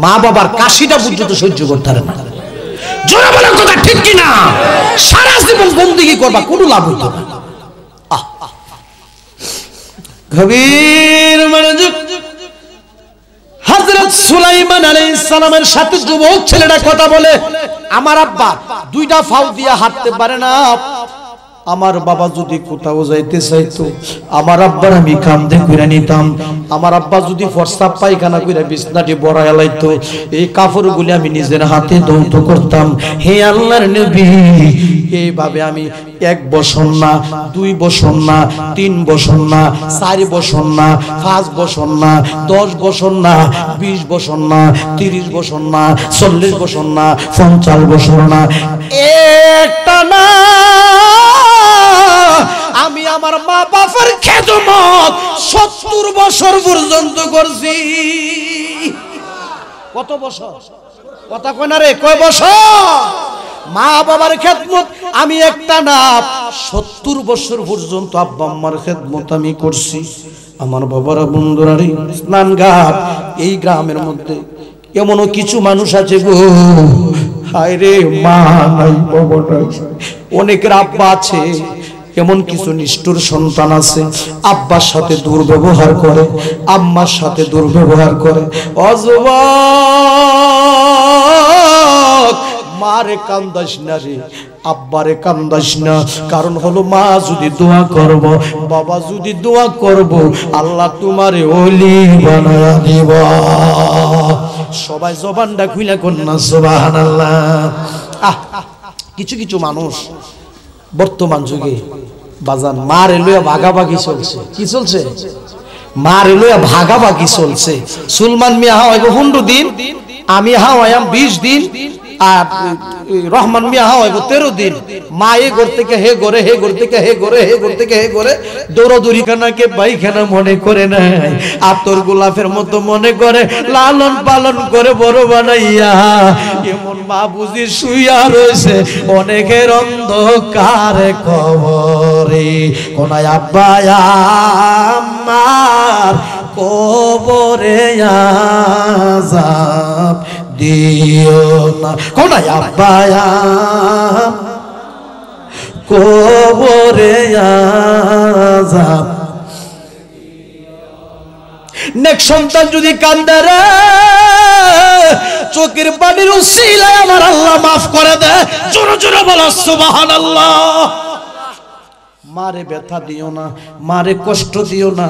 মা বাবার কাশিটা পর্যন্ত সহ্য করতে পারে না। জোরে বলার কথা ঠিক কি না? সারা জীবন বন্দেগী করবা, কোনো লাভ হইতো না। গভীর মনোযোগ। হযরত সুলাইমান আলাইহিস সালামের সাথে যুবক ছেলেটা কথা বলে, আমার আব্বা দুইটা পাও দিয়ে হাঁটতে পারে না, আমার বাবা যদি কোথাও যাইতে চাইতো আমার আব্বার আমি কান্দে কইরা নিতাম, আমার আব্বা যদি প্রস্রাব পায়খানা কইরা বিছনাটি বড়ায় লাইতো এই কাপড়গুলি আমি নিজের হাতে ধৌত করতাম। হে আল্লাহর নবী, এইভাবে আমি 1 বছর না, 2 বছর না, 3 বছর না, 4 বছর না, 5 বছর না, 10 বছর না, 20 বছর না, 30 বছর না, 40 বছর না, 50 বছর না, একটা না আমি আমার মা বাবার খেদমত 70 বছর পর্যন্ত করছি। কত বছর? কথা কয় না রে, কয় বছর? মা বাবার খেদমত আমি একটা না 70 বছর পর্যন্ত আব্বা আম্মার খেদমত আমি করছি। আমার বাবারা বন্ধুরা রে, স্নানঘাট এই গ্রামের মধ্যে এমনও কিছু মানুষ আছে গো, হায় রে মা নাই বাবা নাই, অনেকের আব্বা আছে, এমন কিছু নিষ্ঠুর সন্তান আছে আব্বার সাথে দুর্ব্যবহার করে, আম্মার সাথে দুর্ব্যবহার করে। অযুবক, মারে কান্দাস না রে, আব্বারে কান্দাস না, কারণ হলো মা যদি দোয়া করব, বাবা যদি দোয়া করব, আল্লাহ তোমারে ওলি বানায়া দিব। সবাই জবানটা খুইলা কোন না সুবহানাল্লাহ। কিছু কিছু মানুষ বর্তমান যুগে বাজান মারে লইয়া ভাগাভাগি চলছে। কি চলছে? মারে লইয়া ভাগাভাগি চলছে। সুলমান মিয়া হাওয়াইব 15 দিন, আমি হাওয়াইয়াম 20 দিন, আর রহমান মিয়া হাওয়াইব 13 দিন। মা এ ঘর থেকে হে ঘরে, হে ঘর থেকে হে ঘরে, হে ঘর থেকে হে ঘরে, দৌড়াদৌড়ি খানাকে পায়খানা মনে করে নাই, আতর গোলাপের মতো মনে করে, লালন পালন করে বড় বানাইয়া এমন মা বুঝি শুইয়া রয়েছে অনেকের অন্ধকারে কবরে। কোনায় আব্বা আমার কবরে আযাব দিও না, কোনায় আব্বা কবরে আযাব। নেক সন্তান যদি কান্দে রে, চোখের পানির উসিলায় আমার আল্লাহ মাফ করে দেয়। জোরে জোরে বলো সুবহানাল্লাহ। মারে ব্যথা দিও না, মারে কষ্ট দিও না।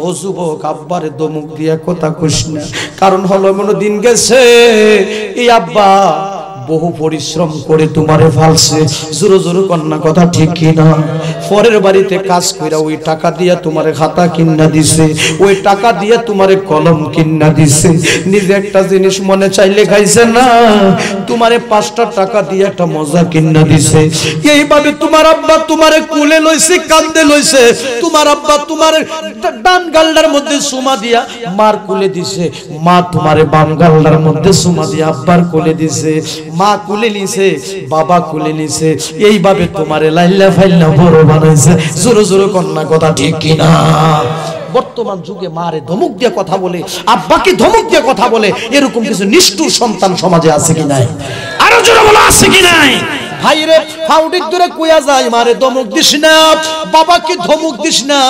ও যুবক, আব্বারে দমক দিয়া কথা কইস না, কারণ হলো এমন দিন গেছে এই আব্বা বহু পরিশ্রম করে তোমারে ফালছে। জোরে জোরে কন্যা কথা ঠিক কি না? পরের বাড়িতে কাজ কইরা ওই টাকা দিয়া তোমারে খাতা কিনা দিছে, ওই টাকা দিয়া তোমারে কলম কিনা দিছে। নিজে একটা জিনিস মনে চাইলে খাইছে না, তোমারে 5টা টাকা দিয়ে একটা মজা কিনা দিছে। এইভাবে তোমার আব্বা তোমারে কোলে লইছে, কান্দে লইছে। তোমার আব্বা তোমারে ডান গালটার মধ্যে সুমা দিয়া মার কোলে দিছে, মা তোমারে বাম গালটার মধ্যে সুমা দিয়া আব্বার কোলে দিছে। মা কোলে নিছে, বাবা কোলে নিছে, এইভাবে তোমারে লাইলা ফাইলা বড় বানাইছে। জোরে জোরে কন্যা কথা ঠিক কি না? বর্তমান যুগে মারে ধমক দিয়ে কথা বলে, আব্বাকে ধমক দিয়ে কথা বলে, এরকম কিছু নিষ্ঠুর সন্তান সমাজে আছে কি নাই? আরো জোরে বলো, আছে কি নাই? ভাইরে ফাউডির দূরে কইয়া যায় মারে ধমক দিস না, বাবাকে ধমক দিস না।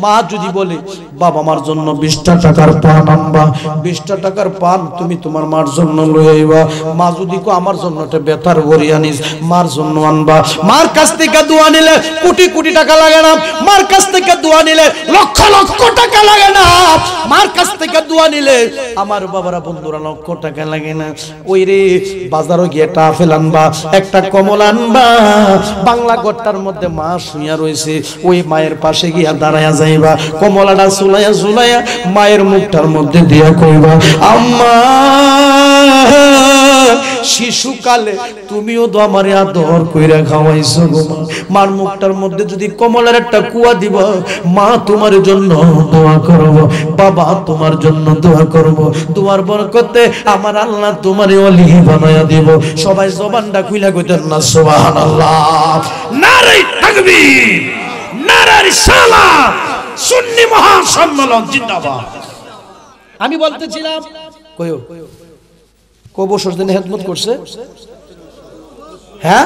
মা যদি বলে বাবা মার জন্য 20টা টাকার পান আনবা, 20টা টাকার পান তুমি তোমার মার জন্য লয়ে আইবা। মা যদি কো আমার জন্য একটা বেতার ভরি আনিস, মার জন্য আনবা। মার কাছ থেকে দোয়া নিলে কোটি কোটি টাকা লাগে না, মার কাছ থেকে দোয়া নিলে লক্ষ লক্ষ টাকা লাগে না, মার কাছ থেকে দোয়া নিলে আমার বাবারা বন্ধুরা লক্ষ টাকা লাগে না। ওই রে বাজারও গিয়ে টাফেল আনবা, একটা কমল আনবা, বাংলা ঘরটার মধ্যে মা শুইয়া রয়েছে, ওই মায়ের পাশে গিয়া দাঁড়ায়া যাইবা, কমলাটা ঝুলাইয়া ঝুলাইয়া মায়ের মুখটার মধ্যে দিয়া কইবা, আম্মা শিশুকালে তুমিও তো আমারে আদর কইরা খাওয়াইছো গো মা। মার মুখটার মধ্যে যদি কমলার একটা কুয়া দিব, মা তোমার জন্য দোয়া করব, বাবা তোমার জন্য দোয়া করব, দোয়ার বরকতে আমার আল্লাহ তোমারে ওলি বানায়া দিব। সবাই জবানটা খুইলা কইতেন না সুবহানাল্লাহ। নারে তাকবীর, নারে রিসালাত, সুন্নি মহাসম্মেলন জিন্দাবাদ। আমি বলতেছিলাম কইও কবছর দিন খেদমত করছে, হ্যাঁ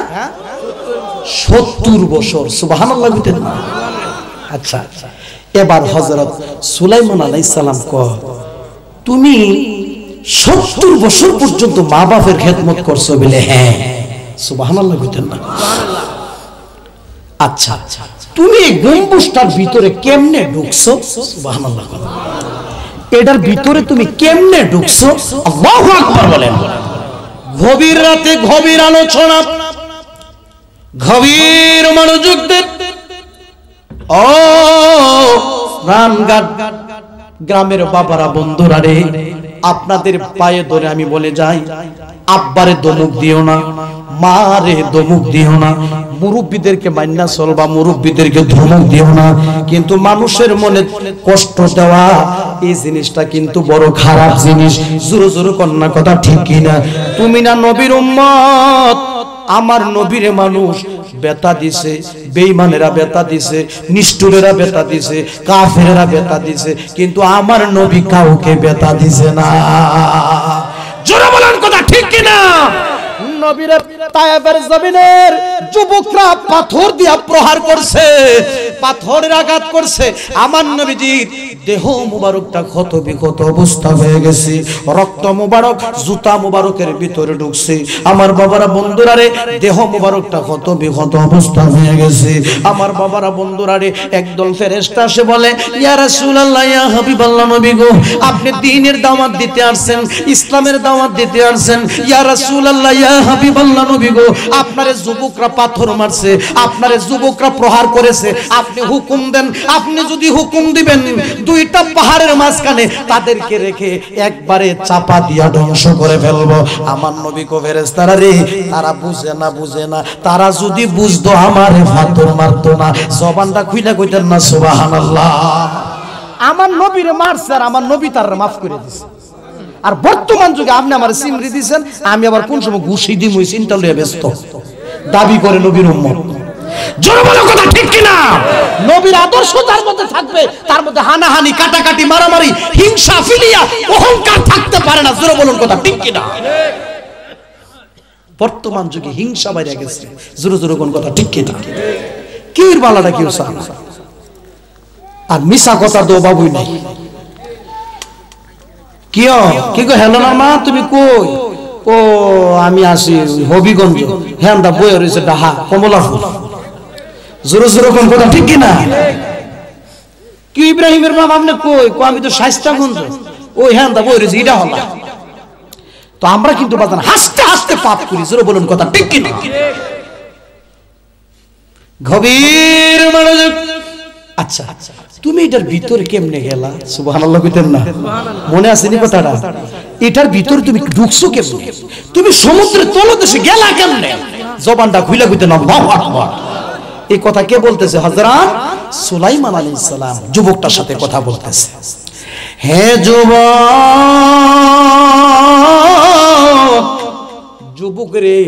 70 বছর, সুবহানাল্লাহ বলতেন না। আচ্ছা আচ্ছা, এবার হযরত সুলাইমান আলাইহিস সালাম কয় তুমি 70 বছর পর্যন্ত মা বাপের খেদমত করছো বলে, হ্যাঁ সুবহানাল্লাহ বলতেন না। আচ্ছা তুমি এই গম্বুজটার ভিতরে কেমনে ঢুকছো, সুবহানাল্লাহ। এটার ভিতরে তুমি কেমনে ঢুকছো, আল্লাহু আকবার বলেন। গভীর রাতে গভীর আলোচনা, গভীর মনোযোগ দেন। ও রামঘাট গ্রামের বাবারা বন্ধুরা রে, আপনাদের পায়ে ধরে আমি বলে যাই, আব্বারে দমুক দিও না, মারে দমুক দিও না, মুরব্বীদেরকে মান্না চলবা, মুরব্বীদেরকে ধমক দিও না। কিন্তু মানুষের মনে কষ্ট দেওয়া এই জিনিসটা কিন্তু বড় খারাপ জিনিস। জোরে জোরে কন্যা কথা ঠিক কিনা? তুমি না নবীর উম্মত, আমার নবীরে মানুষ বেতা দিছে, বেঈমানেরা বেতা দিছে, নিষ্ঠুরেরা বেতা দিছে, কাফেরেরা বেতা দিছে, কিন্তু আমার নবী কাউকে বেতা দিছে না। জোরে বলেন কথা ঠিক কিনা? নবীর তায়েফের জমিনের যুবকরা পাথর দিয়া প্রহার করছে, পাথরের আঘাত করছে, আমার নবীজির দেহ মুবারকটা ক্ষত বিক্ষত অবস্থা হয়ে গেছে, রক্ত মুবারক জুতা মুবারকের ভিতরে ঢুকছে। আমার বাবারা বন্ধুরা রে, দেহ মুবারকটা ক্ষত বিক্ষত অবস্থা হয়ে গেছে। আমার বাবারা বন্ধুরা রে, একদল ফেরেশতা এসে বলে, ইয়া রাসূলুল্লাহ, ইয়া হাবিবাল্লাহ, নবী গো আপনি দ্বীনের দাওয়াত দিতে আসছেন, ইসলামের দাওয়াত দিতে আসছেন। ইয়া রাসূলুল্লাহ, ইয়া হাবিবাল্লাহ, নবী গো আপনারে যুবকরা পাথর মারছে, আপনারে যুবকরা প্রহার করেছে, আপনি হুকুম দেন। আপনি যদি হুকুম দিবেন, দুইটা পাহাড়ের মাঝখানে তাদেরকে রেখে একবারে চাপা দিয়া ধ্বংস করে ফেলবো। আমার নবী কো ফেরেশতারা রে, তারা বুঝে না, বুঝে না। তারা যদি বুঝতো আমারে পাথর মারতো না। জবানটা খুইলা কইতেন না সুবহানাল্লাহ। আমার নবীরে মারছে আর আমার নবী তার মাফ করে দিছে। আর বর্তমান যুগে আপনি আমার সিমরি দিয়েছেন, আমি আবার কোন সময় ঘুষি দিই মুই চিন্তা লইয়া ব্যস্ত, দাবি করে নবীর উম্মত। জোরে বলো কথা ঠিক কিনা? নবীর আদর্শ তার মধ্যে থাকবে, তার মধ্যে হানাহানি, কাটাকাটি, মারামারি, হিংসা, ফিলিয়া, অহংকার থাকতে পারে না। জোরে বলুন কথা ঠিক কিনা? বর্তমান যুগে হিংসা বাইরে গেছে। জোরে জোরে কোন কথা ঠিক কিনা? কির বালাটা কি উসান আর মিশা কথা দো বাবুই নাই। কিও কি গো, হেলো না মা, তুমি কই? ও আমি আসি হবিগঞ্জ, হ্যাঁ দা বই রয়েছে ডাহা কমলা ফুল। জোরে জোরে কোন কথা ঠিক কিনা? কি ইব্রাহিমের মা আপনি কই? কো আমি তো শাইস্তাগঞ্জ। ওই হ্যাঁ দা বই রয়েছে এটা হলা। তো আমরা কিন্তু বাজান হাসতে হাসতে পাপ করি। জোরে বলুন কথা ঠিক কিনা? গভীর মনোযোগ। আচ্ছা তুমি এটার ভিতরে কেমনে গেলা? সুবহানাল্লাহ কইতেন না? মনে আছে নি কথাটা? এটার ভিতরে তুমি ঢুকছো কেমনে? তুমি সমুদ্রের তলদেশে গেলা কেমনে? জবানটা খুইলা কইতেন আল্লাহু আকবার। এই কথা কে বলতেছে? হযরত সুলাইমান আলাইহিস সালাম যুবকটার সাথে কথা বলতেছে। হে যুবক, যুবক রে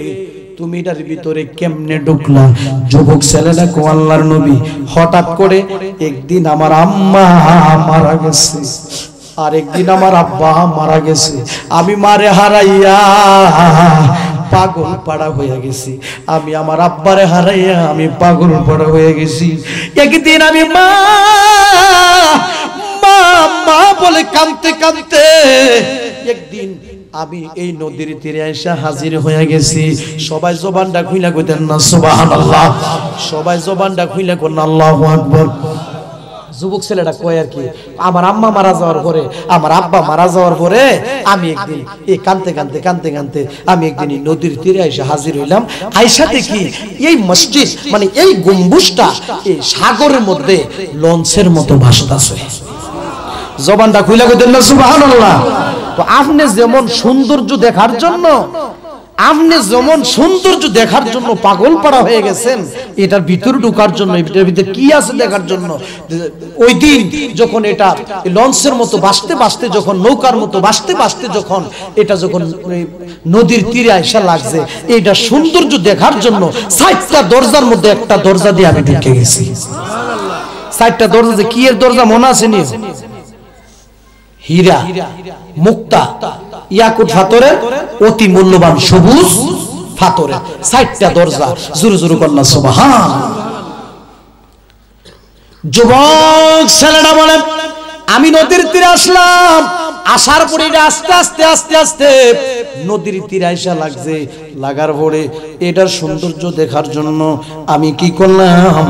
তুমি এটার ভিতরে কেমনে ঢুকলা? যুবক ছেলেটা কো আল্লাহর নবী, হঠাৎ করে একদিন আমার আম্মা মারা গেছে, আর একদিন আমার আব্বা মারা গেছে। আমি মারে হারাইয়া পাগল পাড়া হয়ে গেছি। আমি আমার আব্বারে হারাইয়া আমি পাগল পাড়া হয়ে গেছি। একদিন আমি মা মা বলে কাঁদতে কাঁদতে একদিন আমি এই নদীর তীরে এসে হাজির হয়ে গেছি। সবাই জবানটা খুইলা কইতেন না সুবহানাল্লাহ, সবাই জবানটা খুইলা কোন আল্লাহু আকবার। যুবক ছেলেটা কয় আর কি, আমার আম্মা মারা যাওয়ার পরে, আমার আব্বা মারা যাওয়ার পরে আমি একদিন এই কাঁদতে কাঁদতে কাঁদতে কাঁদতে আমি একদিন এই নদীর তীরে এসে হাজির হইলাম। আইসা দেখি এই মসজিদ মানে এই গম্বুজটা এই সাগরের মধ্যে লঞ্চের মতো ভাসতাছে। জবানটা খুইলা কইতেন না সুবহানাল্লাহ। তো আপনি যেমন সৌন্দর্য দেখার জন্য, আপনি যেমন সৌন্দর্য দেখার জন্য পাগল পাড়া হয়ে গেছেন, এটার ভিতরে ঢোকার জন্য, এটার ভিতরে কি আছে দেখার জন্য। ওই দিন যখন এটা লঞ্চের মতো ভাসতে ভাসতে, যখন নৌকার মতো ভাসতে ভাসতে যখন এটা যখন নদীর তীরে আইসা লাগছে, এটা সৌন্দর্য দেখার জন্য ৬০টা দরজার মধ্যে একটা দরজা দিয়ে আমি ঢুকে গেছি। ৬০টা দরজা, যে কি এর দরজা মনে আছে নি? হীরা, মুক্তা, ইয়াকুত পাথরের, অতি মূল্যবান সবুজ পাথরের ৬০টা দরজা। জোরে জোরে কন্যা সুবহান। যুবক ছেলেটা বলে আমি নদীর তীরে আসলাম, আসার পরে আস্তে আস্তে আস্তে আস্তে নদীর তীরে আইসা লাগছে, লাগার পরে এটার সৌন্দর্য দেখার জন্য আমি কি করলাম,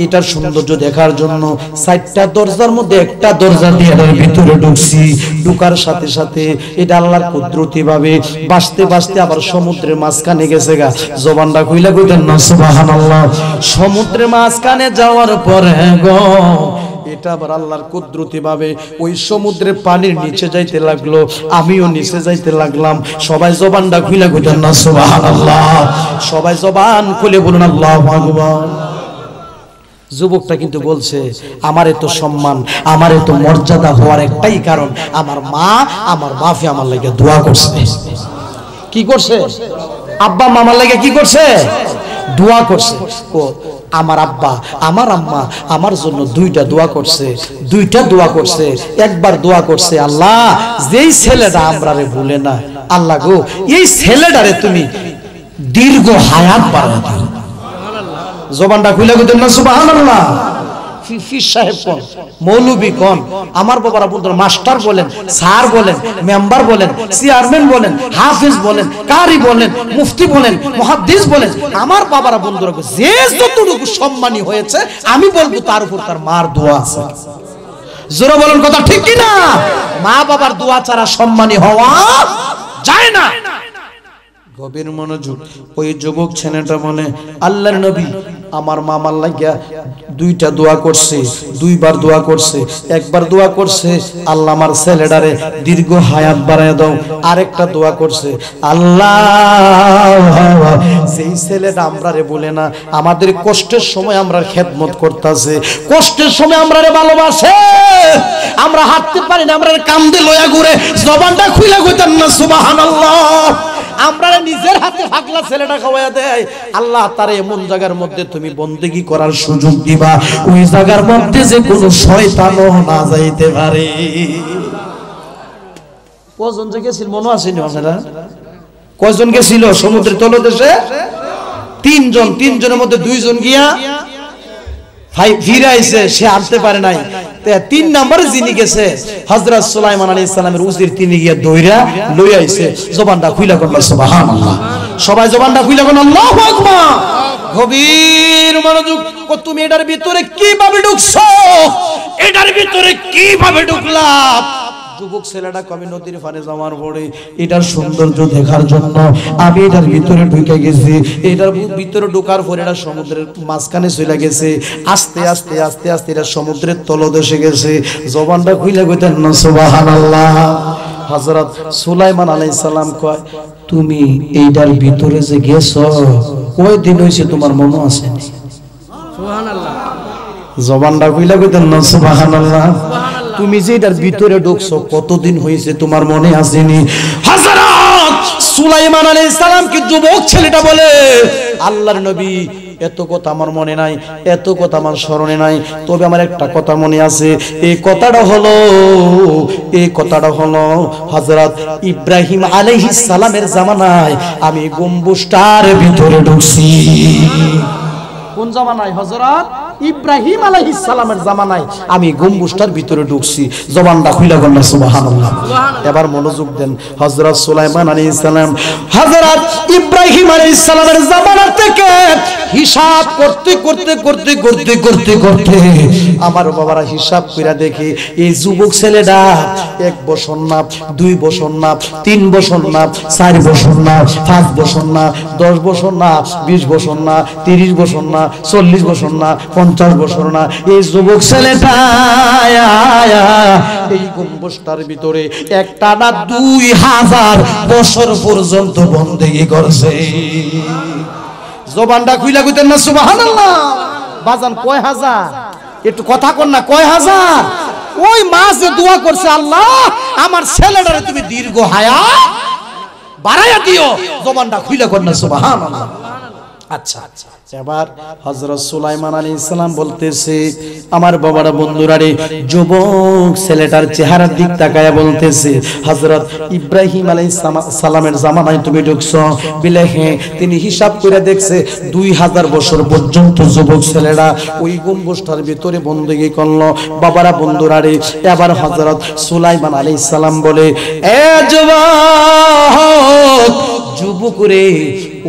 এটার সৌন্দর্য দেখার জন্য ৬০টা দরজার মধ্যে একটা দরজা দিয়ে এর ভিতরে ঢুকছি। ঢুকার সাথে সাথে এটা আল্লাহর কুদরতি ভাবে ভাসতে ভাসতে আবার সমুদ্রের মাঝখানে গেছে গা। জবানটা কইলা কইতেন না সুবহানাল্লাহ। সমুদ্রের মাঝখানে যাওয়ার পরে গো এটা আবার আল্লাহর কুদরতি ভাবে ওই সমুদ্রের পানির নিচে যাইতে লাগলো, আমিও নিচে যাইতে লাগলাম। সবাই জবানটা খুলে কইতেন না সুবহানাল্লাহ। সবাই জবান খুলে বলুন আল্লাহু আকবার। যুবকটা কিন্তু বলছে আমার এত সম্মান, আমার এত মর্যাদা হওয়ার একটাই কারণ আমার মা, আমার বাপে আমার লাগে দোয়া করছে। কি করছে? আব্বা মামার লাগে কি করছে? দোয়া করছে। ও আমার আব্বা আমার আম্মা আমার জন্য দুইটা দোয়া করছে, দুইটা দোয়া করছে। একবার দোয়া করছে আল্লাহ যেই ছেলেটা আমরারে ভুলে না, আল্লাহ গো এই ছেলেটারে তুমি দীর্ঘ হায়াত বাড়ায় দাও। জবানটা খুলে কইতেন না সুবহানাল্লাহ। ফির সাহেব কোন, মৌলবী কোন, আমার বাবারা বন্ধুরা মাস্টার বলেন, স্যার বলেন, মেম্বার বলেন, চেয়ারম্যান বলেন, হাফেজ বলেন, কারি বলেন, মুফতি বলেন, মুহাদ্দিস বলেন, আমার বাবারা বন্ধুরা যে যতটুকু সম্মানী হয়েছে আমি বলবো তার উপর তার মার দোয়া আছে। জোরে বলেন কথা ঠিক কি না? মা বাবার দোয়া ছাড়া সম্মানী হওয়া যায় না। গভীর মনোযোগ। ওই যুবক ছেলেটা বলে আল্লাহর নবী আমার মামার লাগিয়া দুইটা দোয়া করছে, দুইবার দোয়া করছে। একবার দোয়া করছে আল্লাহ আমার ছেলেটারে দীর্ঘ হায়াত বাড়ায় দাও। আরেকটা দোয়া করছে আল্লাহ সেই ছেলেটা আমরারে বলে না, আমাদের কষ্টের সময় আমরা খেদমত করতেছে, কষ্টের সময় আমরারে ভালোবাসে, আমরা হাঁটতে পারি না আমরা কান্দে লয়া ঘুরে। জবানটা খুলে কইতেন না সুবহানাল্লাহ। আমরা নিজের হাতে ফাকলা ছেলেটা খাওয়াইয়া দেয়। আল্লাহ তারে এমন জায়গার মধ্যে তুমি বন্দেগী করার সুযোগ দিবা ওই জায়গার মধ্যে যে কোনো শয়তানও না যাইতে পারে। কজন যে গেছিল মনে আছে না আপনারা? কয়জন গেছিল সমুদ্রের তলদেশে? তিনজন। তিনজনের মধ্যে দুইজন গিয়া ফিরে আইছে, সে আনতে পারে নাই। তিন নম্বরে যিনি গেছে হযরত সুলাইমান আলাইহিস সালামের উজির, তিনি গিয়া দইরা লই আইছে। জবানটা খুইলা কোন সুবহানাল্লাহ। সবাই জবানটা খুইলা কোন আল্লাহু আকবার। গভীর মনোযোগ। তুমি এটার ভিতরে কিভাবে ঢুকছো? এটার ভিতরে কিভাবে ঢুকলা? যুবক ছেলেটা কবে নদীর পানে যাওয়ার পরে এটার সৌন্দর্য দেখার জন্য আমি এটার ভিতরে ঢুকে গেছি। এটার ভিতরে ঢোকার পরে এটা সমুদ্রের মাঝখানে চলে গেছে। আস্তে আস্তে আস্তে আস্তে এটা সমুদ্রের তলদেশে গেছে। জবানটা খুইলা কইতেন না সুবহানাল্লাহ। হযরত সুলাইমান আলাইহিস সালাম কয় তুমি এইটার ভিতরে যে গেছো ওই দিন হইছে তোমার মনে আছে? সুবহানাল্লাহ। জবানটা খুইলা কইতেন না সুবহানাল্লাহ। তুমি যে এটার ভিতরে ঢুকছো কতদিন হয়েছে তোমার মনে আসেনি? হযরত সুলাইমান আলাইহিস সালাম কি যুবক ছেলেটা বলে আল্লাহর নবী এত কথা আমার মনে নাই, এত কথা আমার স্মরণে নাই, তবে আমার একটা কথা মনে আছে। এই কথাটা হলো হযরত ইব্রাহিম আলাইহিস সালামের জামানায় আমি গম্বুজটার ভিতরে ঢুকছি। কোন জামানায়? হযরত ইব্রাহিম আলাইহিস সালামের জামানায় আমি গম্বুজটার ভিতরে ঢুকছি। জবানটা খুলে বলেন সুবহানাল্লাহ। এবার মনোযোগ দেন, হযরত সুলাইমান আলাইহিস সালাম হযরত ইব্রাহিম আলাইহিস সালামের জামানা থেকে হিসাব করতে করতে করতে করতে করতে করতে আমার বাবারা হিসাব কইরা দেখে এই যুবক ছেলেটা 1 বছর না, 2 বছর না, 3 বছর না, 4 বছর না, 5 বছর না, 10 বছর না, 20 বছর না, 30 বছর না, 40 বছর না, 50 বছর না, এই যুবক ছেলেটা এই গম্বুজটার ভিতরে একটানা 2000 বছর পর্যন্ত বন্দেগী করছে। জবানটা খুইলা কইতেন না সুবহানাল্লাহ। বাজান কয় হাজার? একটু কথা কন না, কয় হাজার? ওই মা যে দোয়া করছে, আল্লাহ আমার ছেলেটারে তুমি দীর্ঘ হায়াত বাড়াইয়া দিও। জবানটা খুইলা কন না সুবহানাল্লাহ। আচ্ছা, এবার হযরত সুলাইমান আলাইহিস সালাম বলতেছে, আমার বাবারা বন্ধুরা রে, যুবক ছেলেটার চেহারার দিক তাকায়া বলতেছে, হযরত ইব্রাহিম আলাইহিস সালামের জামানায় তুমি ঢুকছো বিলে? হ্যাঁ। তিনি হিসাব করে দেখছে 2000 বছর পর্যন্ত যুবক ছেলেরা ওই গম্বুজটার ভিতরে বন্দেগী করলো। বাবারা বন্ধুরা রে, এবার হযরত সুলাইমান আলাইহিস সালাম বলে, এ যুবক, যুবক রে,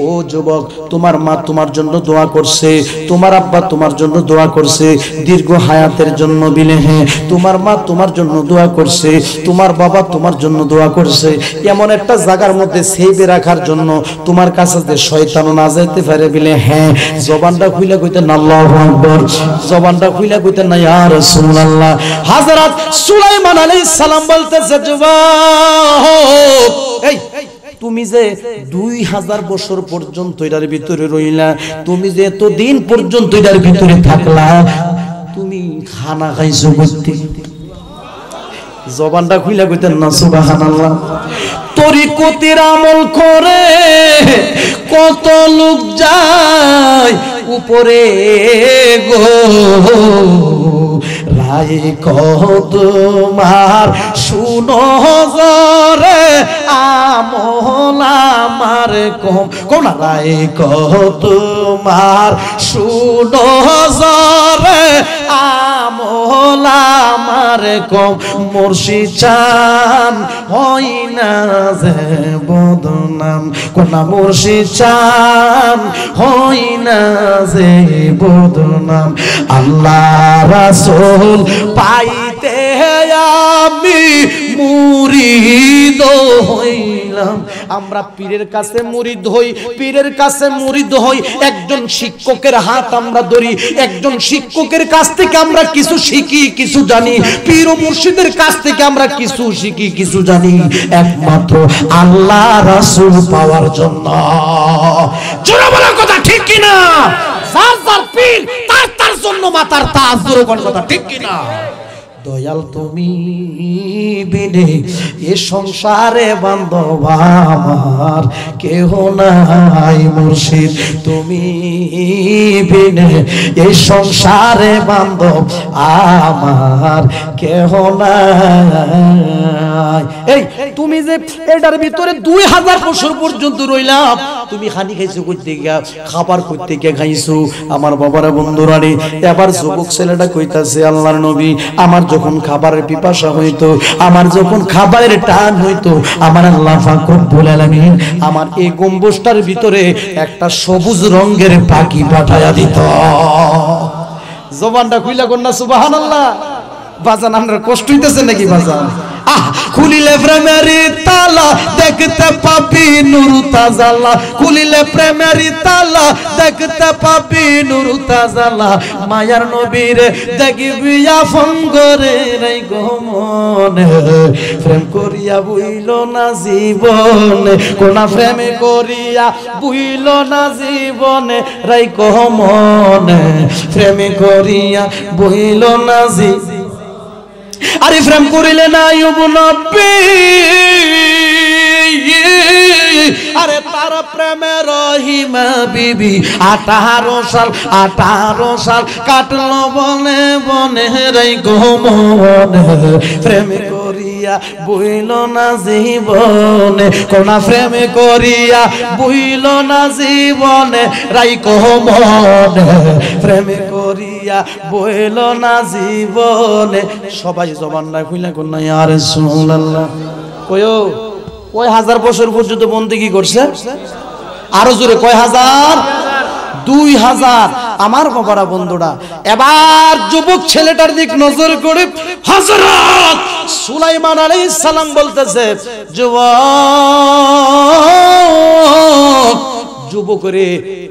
ও যুবক, তোমার মা তোমার জন্য দোয়া করছে, তোমার আব্বা তোমার জন্য দোয়া করছে দীর্ঘ হায়াতের জন্য বিলে। হ্যাঁ, তোমার মা তোমার জন্য দোয়া করছে, তোমার বাবা তোমার জন্য দোয়া করছে এমন একটা জায়গার মধ্যে সেভে রাখার জন্য তোমার কাছে যে শয়তান না যাইতে পারে বিলে। হ্যাঁ। জবানটা খুইলা কইতেন আল্লাহু আকবার, জবানটা খুইলা কইতেন না ইয়া রাসূলুল্লাহ। হযরত সুলাইমান আলাইহিস সালাম বলতেছে, যুবক, এই তুমি যে 2000 বছর পর্যন্ত এটার ভিতরে রইলা, তুমি যে এতদিন পর্যন্ত এটার ভিতরে থাকলা, তুমি খানা খাইছো করতে? জবানটা খুইলা কইতেন না সুবহানাল্লাহ। তরিকতের আমল করে কত লোক যায় উপরে গো, রায় কদমার শুনো জরে আমল আমার কম, কোন রায় কদমার শুনো জরে আমল আমার কম, মুর্শিদ চান হই না যে বদনাম, কোন মুর্শিদ চান হই না যে বদনাম, আল্লাহ রাসূল পাইতে আমি মুরিদ হইলাম। আমরা পীরের কাছে মুরিদ হই, পীরের কাছে মুরিদ হই, একজন শিক্ষকের হাত আমরা ধরি, একজন শিক্ষকের কাছ থেকে আমরা কিছু শিখি, কিছু জানি, পীর ও মুর্শিদের কাছ থেকে আমরা কিছু শিখি, কিছু জানি, একমাত্র আল্লাহ রাসূল পাওয়ার জন্য। জোরে বলার কথা ঠিক কি না? যার যার পীর তার তার জন্য মাতার তাজ, জোরে বলার কথা ঠিক কি না? দয়াল তুমি বিনে এ সংসারে বান্ধব আমার কেহ নাই, মুর্শিদ তুমি বিনে এ সংসারে বান্ধব আমার কেহ নাই। এই তুমি যে এটার ভিতরে 2000 বছর পর্যন্ত রইলাম, তুমি খানি খাইছো কইতে গিয়া, খাবার কইতে গিয়া খাইছো। আমার বাবারা বন্ধুরা রে, এবার যুবক ছেলেটা কইতাছে, আল্লাহর নবী, আমার যখন খাবারের পিপাসা হইতো, আমার যখন খাবারের টান হইতো, আমার আল্লাহ পাক রব্বুল আলামিন আমার এই গম্বুজটার ভিতরে একটা সবুজ রঙের পাখি পাঠায়া দিত। জবানটা খুইলা কন্যা সুবহানাল্লাহ। বাজান আপনার কষ্ট হইতেছে নাকি বাজান? খুলিলে প্রেমের তালা দেখতে পাবি নূর তাজালা, খুলিলে প্রেমের তালা দেখতে পাবি নূর তাজালা, মায়ার নবীর দেখবি আপন করে রে গো মনে, প্রেম করিয়া বুইল না জীবনে, কোন প্রেম করিয়া বুইল না জীবনে রে গো মনে, প্রেম করিয়া বুইল না জীবনে, আরে প্রেম করিলে না নবী, আরে তার প্রেমে রহিমা বিবি 18 সাল কাটলো বনে বনে রে গো মনে, প্রেম করিয়া করিয়া বইল না জীবনে, কোনা প্রেমে করিয়া বইল না জীবনে, রাইকো মনে প্রেমে করিয়া বইল না জীবনে। সবাই জবান না খুইলা কোন ইয়া রাসূলুল্লাহ। কয় হাজার বছর পর্যন্ত বন্দেগী করছে? আরো জোরে কয় হাজার? 2000। আমার বাবারা বন্ধুরা, এবার যুবক ছেলেটার দিক নজর করে হযরত সুলাইমান আলাইহিস সালাম বলতেছে, যুবক রে,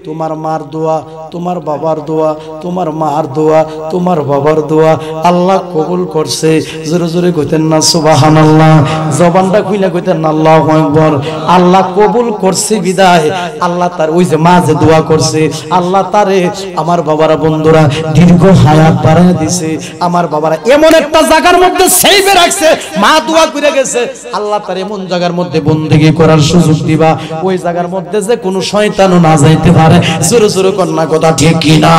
তোমার মার দোয়া, তোমার বাবার দোয়া, তোমার মার দোয়া, তোমার বাবার দোয়া আল্লাহ কবুল করছে। জোরে জোরে কইতেন না সুবহানাল্লাহ? জবানটা খুইলা কইতেন না আল্লাহু আকবার? আল্লাহ কবুল করছে বিদায় আল্লাহ তার ওই যে মা যে দোয়া করছে, আল্লাহ তারে আমার বাবারা বন্ধুরা দীর্ঘ হায়াত বাড়ায় দিছে। আমার বাবারা এমন একটা জায়গার মধ্যে সেইবে রাখছে, মা দোয়া করে গেছে, আল্লাহ তার এমন জায়গার মধ্যে বন্দেগী করার সুযোগ দিবা, ওই জায়গার মধ্যে যে কোনো শয়তানও না যাইতে পারে। জোরে জোরে কন্যা কথা ঠিক কিনা?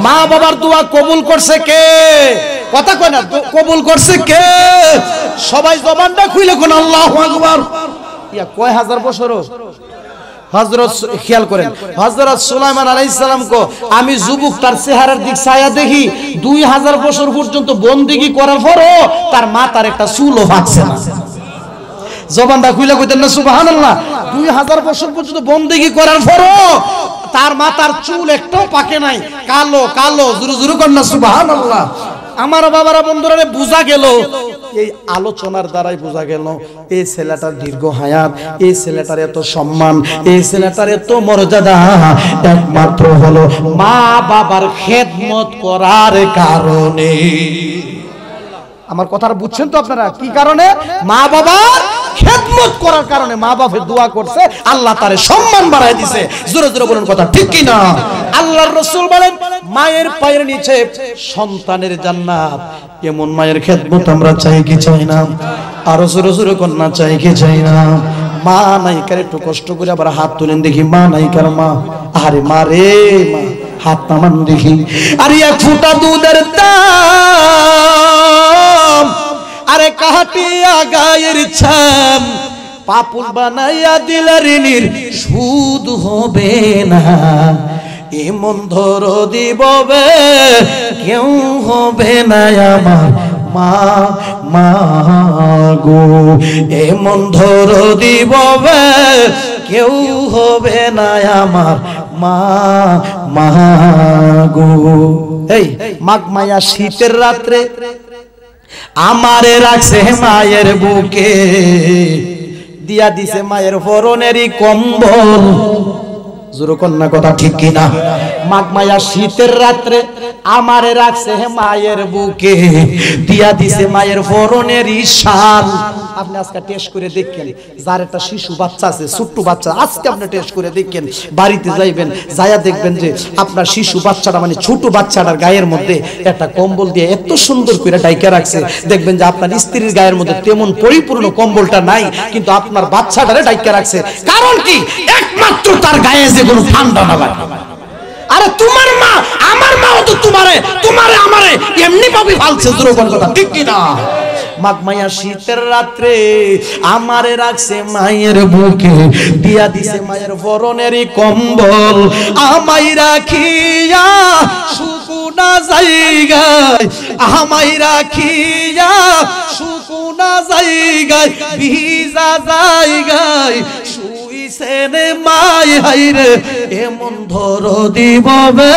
মা বাবার দোয়া কবুল করছে কে? কথা কয় না, কবুল করছে কে? সবাই জবানটা খুলে কোন আল্লাহু আকবার। ইয়া কয় হাজার বছর হযরত, খেয়াল করেন, হযরত সুলাইমান আলাইহিস সালাম কো আমি যুবক তার চেহারার দিক ছায়া দেখি 2000 বছর পর্যন্ত বন্দেগী করার পরও তার মাথার একটা চুলও ফাটছে না। জবানটা খুলে কইতেন না সুবহানাল্লাহ? 2000 বছর পর্যন্ত বন্দেগী করার পরও তার মাথার চুল একটাও পাকে নাই, কালো কালো। জোরে জোরে কর না সুবহানাল্লাহ? আমার বাবারা বন্ধুরা বোঝা গেল, এই আলোচনার দ্বারাই বোঝা গেল এই ছেলেটার দীর্ঘ হায়াত, এই ছেলেটার এত সম্মান, এই ছেলেটার এত মর্যাদা একমাত্র হলো মা বাবার খেদমত করার কারণে। আমার কথাটা বুঝছেন তো আপনারা? কি কারণে? মা বাবার খেদমত করার কারণে। মা বাপের দোয়া করছে, আল্লাহ তারে সম্মান বাড়ায় দিছে। জোরে জোরে বলুন কথা ঠিক কি না? আল্লাহর রাসূল বলেন, মায়ের পায়ের নিচে সন্তানের জান্নাত। এমন মায়ের খেদমত আমরা চাই কি চাই না? আরো জোরে জোরে কন্যা চাই কি চাই না? মা নাই কার একটু কষ্ট করে আবার হাত তুলেন দেখি, মা নাই কার মা? আরে মা রে, মা হাত নামান দেখি। আর এক ফোঁটা দুধের দাম, আরে কাটিয়া গায়ের ছাম, পাপুল বানাইয়া দিল ঋণীর সুদ হবে না। এমন ধর দিববে কেউ হবে না আমার মা, মা গো। এমন ধর দিববে কেউ হবে না আমার মা, মা গো। এই মাঘ মায়া শীতের রাত্রে আমারে রাখছে মায়ের বুকে, দিয়া দিছে মায়ের পরনেরই কম্বল। জোরে কন্যা কথা ঠিক কিনা? মাঘ মায়া শীতের রাত্রে আমারে রাখছে মায়ের বুকে, দিয়া দিছে মায়ের পরনেরই শাল। আপনি আজকে টেস্ট করে দেখেন, যার একটা শিশু বাচ্চা আছে, ছোট্ট বাচ্চা, আজকে আপনি টেস্ট করে দেখেন, বাড়িতে যাইবেন, যাইয়া দেখবেন যে আপনার শিশু বাচ্চাটা মানে ছোট বাচ্চাটার গায়ের মধ্যে একটা কম্বল দিয়ে এত সুন্দর করে ডাইকা রাখছে। দেখবেন যে আপনার স্ত্রীর গায়ের মধ্যে তেমন পরিপূর্ণ কম্বলটা নাই, কিন্তু আপনার বাচ্চাটারে ডাইকা রাখছে। কারণ কি? একমাত্র তার গায়ে যে কোনো ঠান্ডা না লাগে। আরে তোমার মা, আমার মাও তো তোমারে আমারে এমনি ভাবে ফালছে। জোরে কথা ঠিক কি না? মাঘ মায়া শীতের রাত্রে আমারে রাখছে মায়ের বুকে, দিয়া দিছে মায়ের পরনেরই কম্বল। আমায় রাখিয়া সুকুনা জায়গায়, আমায় রাখিয়া সুকুনা জায়গায়, ভিজা জায়গায় শুইছেন মাই হাইরে। এমন ধর দিববে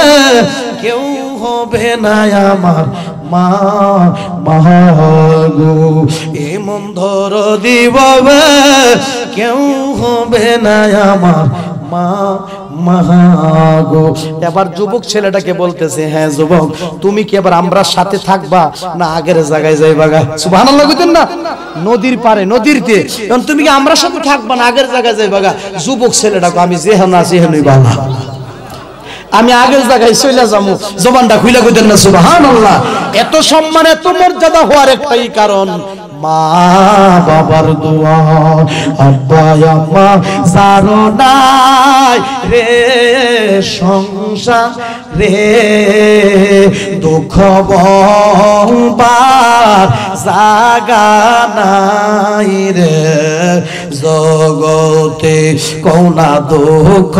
কেউ হবে না আমার মা, মা গো। এমন ধর দিববে কেউ হবে না আমার মা, মা গো। এবার যুবক ছেলেটাকে বলতেছে, হ্যাঁ যুবক, তুমি কি এবার আমরা সাথে থাকবা না আগের জায়গায় যাইবা? সুবহানাল্লাহ কইতেন না? নদীর পারে, নদীরতে, এখন তুমি কি আমরা সাথে থাকবা না আগের জায়গায় যাইবা? যুবক ছেলেটাকে আমি যেহেন আছি হেনই বাবা, আমি আগের জায়গায় চলে যাবো। জবানটা খুলে কইতেন না সুবহানাল্লাহ? এত সম্মান, এত মর্যাদা হওয়ার একটাই কারণ মা বাবার দোয়া আব্বা আম্মা যারো নাই রে সংসার রে দুঃখ বলবার জাগা নাই রে জগতে কোনা দুঃখ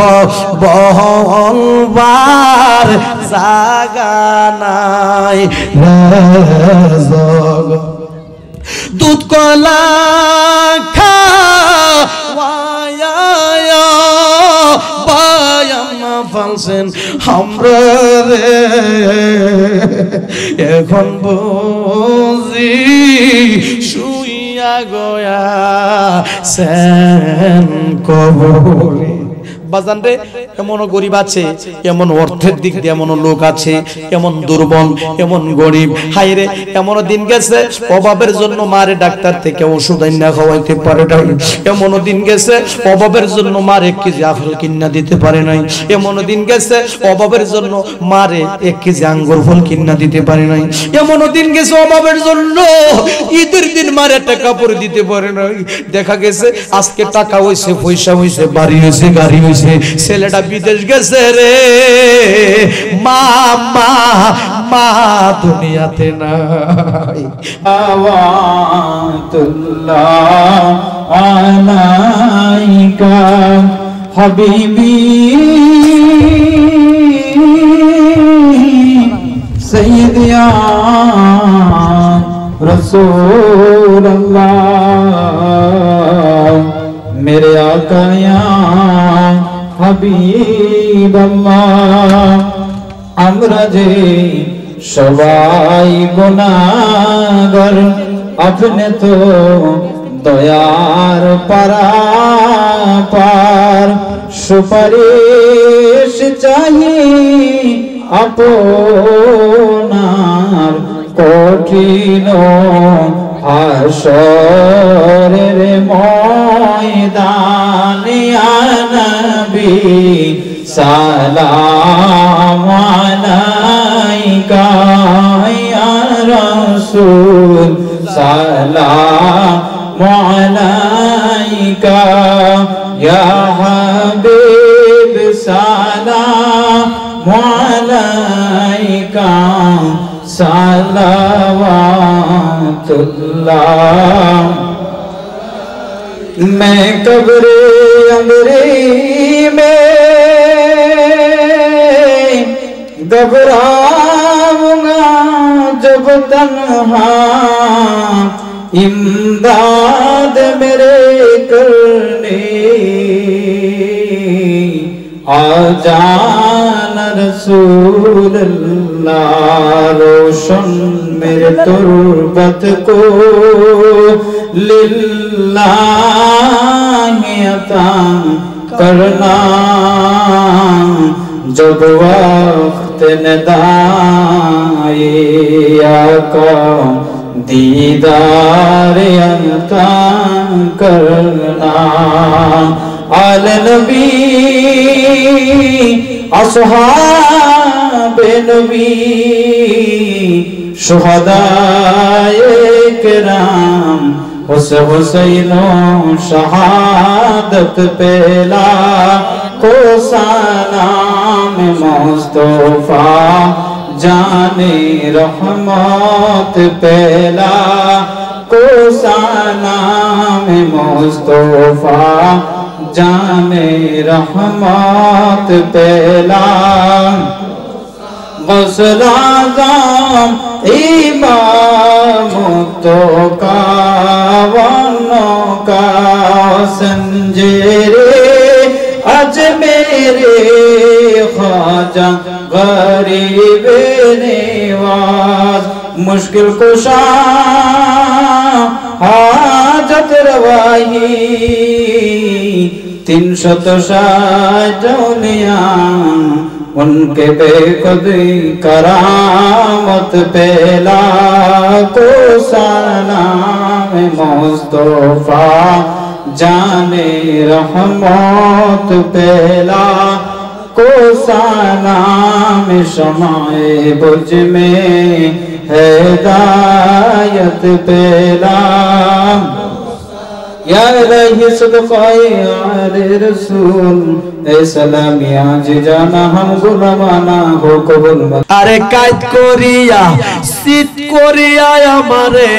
বলবার জাগা নাই রে জগৎ দুধ কলা খাওয়ায়া বায়াম্মা ফালছেন আমরা রে এখন বুঝি শুইয়া গয়া সেন কবরে বাজান রে এমন গরিব আছে এমন অর্থের দিক দিয়ে এমন লোক আছে এমন দুর্বল এমন গরিব হায় রে এমন দিন গেছে অভাবের জন্য মারে ডাক্তার থেকে ওষুধ আইনা খাওয়াইতে পারে নাই এমন দিন গেছে অভাবের জন্য মারে 1 কেজি আপেল কিনা দিতে পারে নাই এমন দিন গেছে অভাবের জন্য মারে 1 কেজি আঙ্গুর ফল কিনা দিতে পারে নাই এমন দিন গেছে অভাবের জন্য ঈদের দিন মারে একটা কাপড় দিতে পারে নাই দেখা গেছে আজকে টাকা হইছে পয়সা হইছে বাড়ি হইছে গাড়ি হইছে ছেলেটা বিদেশ গেছে রে মা মা মা দুনিয়াতে নাই আওয়াতুল্লাহ আলাইকা হাবিবি সাইয়্যিদি ইয়া রাসূলুল্লাহ मेरे आका या हबीब अल्लाह আমরা যে সবাই গুনাহগার আপনি তো দয়ার পারাপার সুপারিশ চাহি আপনার কঠিন হাসরের ময়দানে নবী সালাম আলাইকা ইয়া রাসূল সালাম আলাইকা ইয়া হাবিব সালাম আলাইকা সালাওয়াতুল্লাহ मैं कब्रे अंगरे में घबराऊंगा जब तन्हा इमदाद मेरे करने आ जाना रसूल अल्लाह रोशन मेरे तुर्बत को लिल्लाह अता करना जब वक्त नदाए आका दीदार अता करना आल नबी अस्हाबे नबी शुहदाए किराम हुसैन शहादत पेला को सलाम मुस्तफा जाने रहमत पेला को सलाम मुस्तफा जाने रहमत पेला गौसल आज़म इमाम तो कावनों का संजेरे अज मेरे ख्वाजा गरीब निवाज मुश्किल कुशा हाजत रवाही 360 दुनिया उनके बेकदरी करामत पेला को सलाम मुस्तफा जाने रहमत पेला को सलाम शमाए बुझ में हिदायत पेलाम या इलाही सदक़ाए आले रसूल ए सलामी आज जाना हम गुलामाना हो कबूल। अरे कायद करिया सित करिया আমারে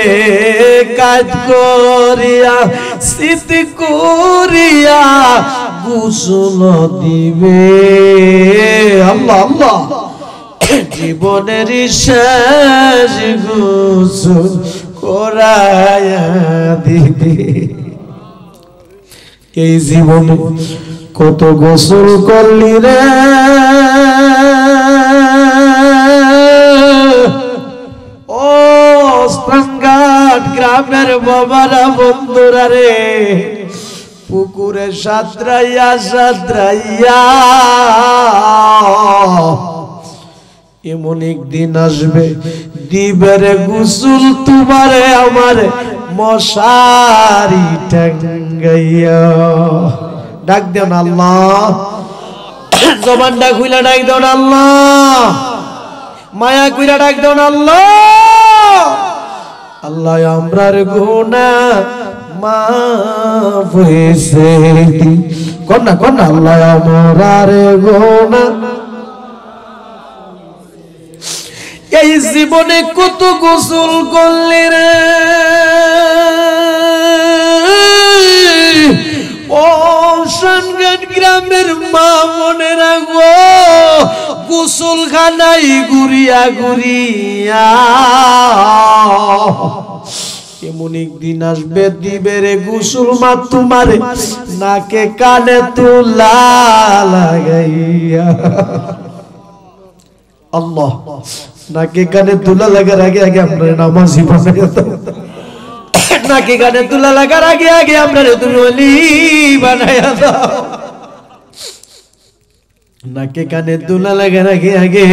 কায়দ করিয়া সিত করিয়া গোসল দিবে আল্লাহ আল্লাহ জীবনের শেষ গোসল করায়া দিবে। এই জীবনে কত গোসল করলি রে ও স্থানঘাট গ্রামের বাবারা বন্ধুরা রে, পুকুরে সাঁতরাইয়া সাঁতরাইয়া এমন একদিন আসবে দিবের গোসল তোমারে আমারে মশারি টাঙ্গাইয়া। ডাক দেন আল্লাহ, জবানটা খুইলা ডাক দেন আল্লাহ, মায়া কইরা ডাক দেন আল্লাহ। আল্লাহ আমরার গুনাহ মাফ হইছে কন্যা কন্যা আল্লাহ আমরার গুনাহ। এই জীবনে কত গোসল করলি রে ও সানঘাট গ্রামের মা বোনেরা গো, গোসল খানাই ঘুরিয়া ঘুরিয়া এমন একদিন আসবে দিবের গোসল মা তোমারে নাকে কানে তুলা লাগাইয়া। আল্লাহ নাকে কানে তুলা লাগার আগে আগে আমরা নামাজি বানাইয়া দাও, নাকে কানে তুলা লাগার আগে আগে আমরা তুমি ওলি বানাইয়া দাও, নাকে কানে তুলা লাগার আগে আগে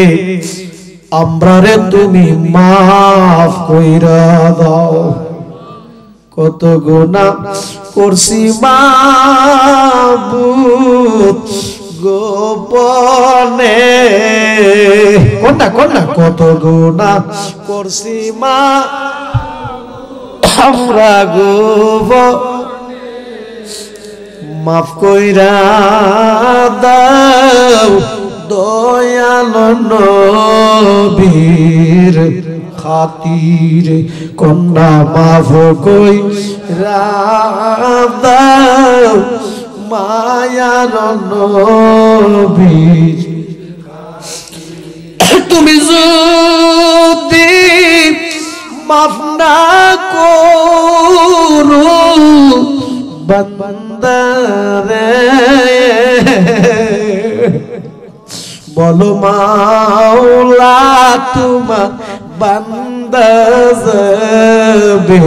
আমরা রে তুমি মাফ কইরা দাও। কত গুনাহ করছি মাবুদ গোপনে কোনটা কোনটা কত গুনাহ করছি মা আমরা গোপনে, মাফ কইরা দাও দয়াল নবীর খাতিরে, কন্যা মাফ কইরা দাও মায়ার নবীর। তুমি যদি মাফ না করো বান্দারে, বলো মাওলা তোমার বান্দা যাবে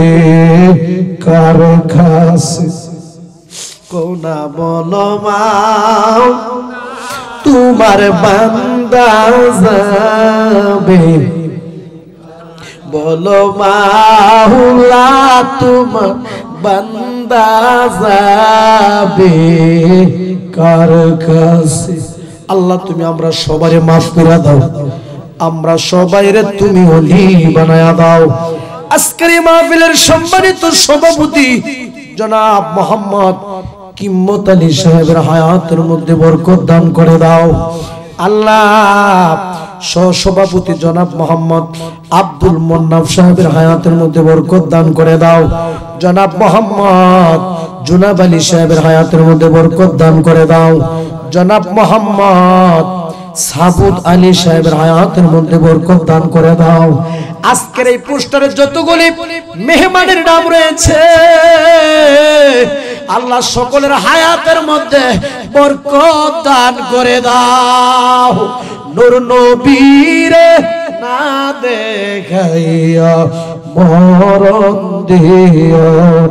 কার কাছে, কোনা বলো মাও তোমার বান্দা যাবে, বলো মাওলা তোমার বান্দা যাবে কার কাছে। আল্লাহ তুমি আমরা সবারে মাফ করে দাও, আমরা সবাইরে তুমি ওলি বানায়া দাও। আজকের এই মাহফিলের সম্মানিত সভাপতি জনাব মোহাম্মদ কিম্মত আলী সাহেবের হায়াতের মধ্যে বরকত দান করে দাও আল্লাহ। সহসভাপতি জনাব মোহাম্মদ আব্দুল মোন্নাফ সাহেবের হায়াতের মধ্যে বরকত দান করে দাও। জনাব মোহাম্মদ জুনাব আলী সাহেবের হায়াতের মধ্যে বরকত দান করে দাও। জনাব মোহাম্মদ সাবুদ আলী সাহেবের হায়াতের মধ্যে বরকত দান করে দাও। আজকের এই পোস্টারে যতগুলি মেহমানের নাম রয়েছে আল্লাহ সকলের হায়াতের মধ্যে বরকত দান করে দাও। নূর নবীরে না দেখাইয়া মরণ দিও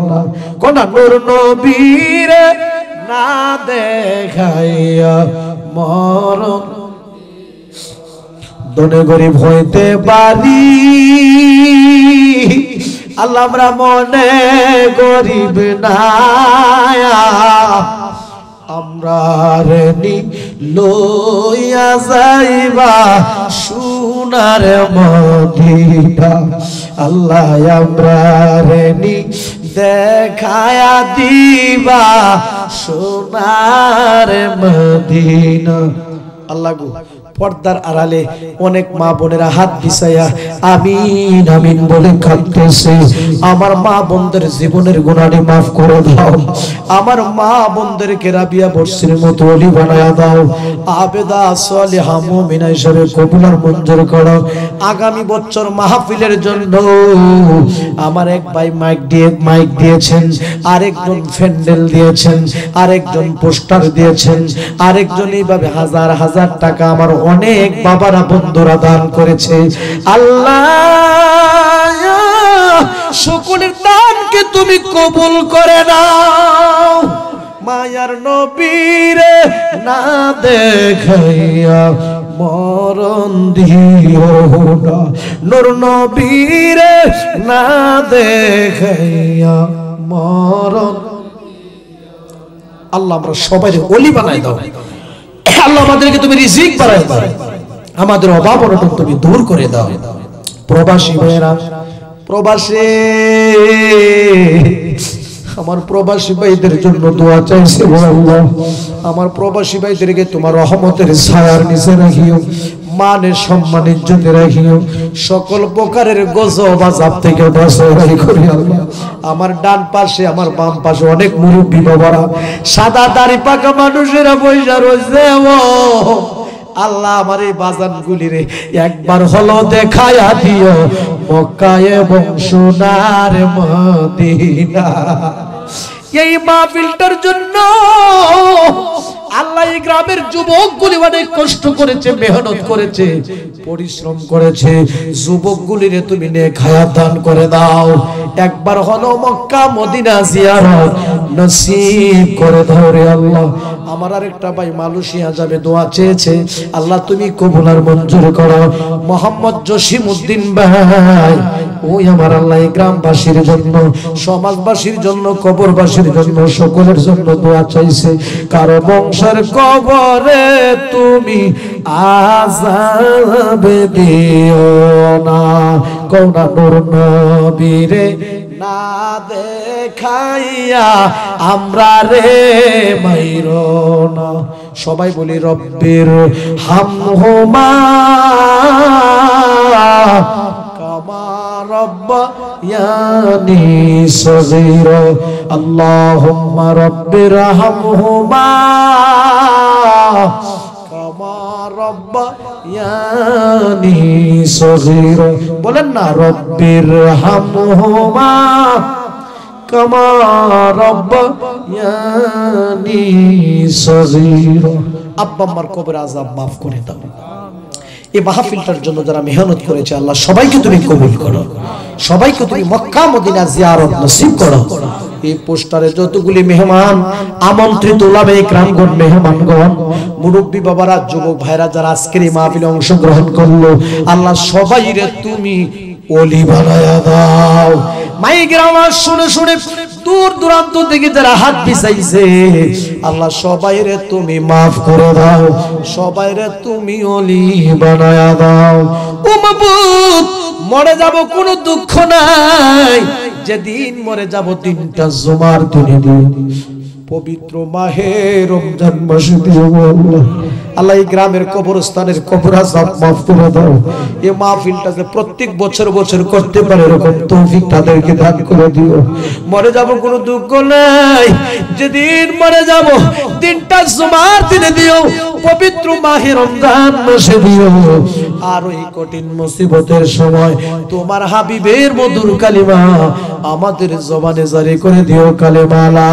না, কোনা নূর নবীরে না দেখাইয়া মরণ। দনে গরিব হইতে পারি আল্লাহ আমরা মনে গরিব না, আমরা রেনি লইয়া যাইবা সোনার মদিনা আল্লাহ আমরা রেনি দেখায়া দিবা সোনার মদিনা আল্লাহ গো পর্দার আড়ালে অনেক মা বোনেরা হাত বিছায়া আমিন আমিন বলে কাঁদতেছে আমার মা বোনদের জীবনের গুনাহ মাফ করে দাও আমার মা বোনদেরকে রাবিয়া বর্ষির মতো ওলি বানায়া দাও আবেদা সালিহা মুমিনা হিসেবে কবুল আর মঞ্জুর করো আগামী বছর মাহফিলের জন্য আমার এক ভাই মাইক দিয়েছেন আরেকজন প্যান্ডেল দিয়েছেন আরেকজন পোস্টার দিয়েছেন আরেকজন এইভাবে হাজার হাজার টাকা আমার অনেক বাবারা বন্ধুরা দান করেছে আল্লাহ সকলের দানকে তুমি কবুল করে নাও মায়ার নবীরে না দেখাইয়া মরণ দিও না নূর নবীরে না দেখাইয়া মরণ আল্লাহ আমরা সবাই ওলি বানাই দাও আল্লাহ আমাদেরকে তুমি রিজিক বাড়াই দাও আমাদের অভাব অনটন তুমি দূর করে দাও প্রবাসী ভাইরা প্রবাসে আমার প্রবাসী ভাইদের জন্য দোয়া চাইছে আল্লাহ আমার প্রবাসী ভাইদেরকে তোমার রহমতের ছায়ার নিচে রাখিও মানের সম্মান ইজ্জতে রাখিও সকল প্রকারের গজব আযাব থেকে বাঁচাও করি আল্লাহ আমার ডান পাশে আমার বাম পাশে অনেক মুরব্বি বাবারা সাদা দাড়ি পাকা মানুষেরা বইসা রয়েছে আল্লাহ আমার এই বাজানগুলিরে একবার হলো দেখায়া দিও মক্কা এবং সোনার মদিনা এই মাহফিলটার জন্য আল্লাহ এই গ্রামের যুবকগুলি অনেক কষ্ট করেছে মেহনত করেছে পরিশ্রম করেছে যুবকগুলিরে তুমি নেক হায়াত দান করে দাও একবার হলো মক্কা মদিনা জিয়ারত নসিব করে দাও রে আল্লাহ আমার আরেকটা ভাই মালয়েশিয়া যাবে দোয়া চেয়েছে আল্লাহ তুমি কবুল আর মঞ্জুর করো মোহাম্মদ জসিমউদ্দিন ভাই ওই আমার আল্লাহ এই গ্রামবাসীর জন্য সমাজবাসীর জন্য কবরবাসীর জন্য সকলের জন্য দোয়া চাইছে কারো বংশের কবরে তুমি আযাব দিও না কোনা নূর নবীরে না দেখাইয়া আমরা রে মাইরো না সবাই বলি রব্বির হামহুমা কামা রব্বায়ানি সগীরা আল্লাহুম্মা রব্বির হামহুমা কামা রব্বায়ানি সগীরা বলেন না রব্বির হামহুমা কামা রব্বায়ানি সগীরা আব্বা আম্মার কবর আযাব maaf করে দাও এই মাহফিলটার জন্য যারা মেহনত করেছে আল্লাহ সবাইকে তুমি কবুল করো সবাইকে তুমি মক্কা মদিনা জিয়ারত নসিব করো এই পোস্টারে যতগুলি মেহমান আমন্ত্রিত উলামা ইকরামগণ মেহমানগণ মুরব্বি বাবারা যুবক ভাইরা যারা আজকের এই মাহফিলে অংশগ্রহণ করলো আল্লাহ সবাইরে তুমি ওলি বানায়া দাও মাইকের আওয়াজ শুনে শুনে দূর দূরান্ত থেকে যারা হাত বিছাইছে আল্লাহ সবাইরে তুমি maaf করে দাও সবাইরে তুমি ওলি বানায়া দাও ও মাবুদ মরে যাব কোনো দুঃখ নাই যেদিন মরে যাব তিনটা জুমার দিনে দিন পবিত্র মাহে রমজান মাসে দিও আল্লাহ আল্লাহ এই গ্রামের কবরস্থানের কবর আযাব maaf করে দাও এই মাহফিলটাকে প্রত্যেক বছর বছর করতে পারে এরকম তৌফিক তাদেরকে দান করে দিও মরে যাব কোনো দুঃখ নাই যেদিন মরে যাব তিনটা জুমার দিনে দিও পবিত্র মাহে রমজান মাসে দিও আর ওই কঠিন মুসিবতের সময় তোমার হাবিবের মধুর কালিমা আমাদের জবানে জারি করে দিও কালিমা লা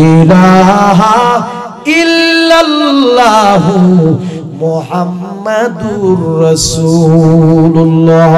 ইলাহা ইল্লাল্লাহু মুহাম্মাদুর রাসূলুল্লাহ।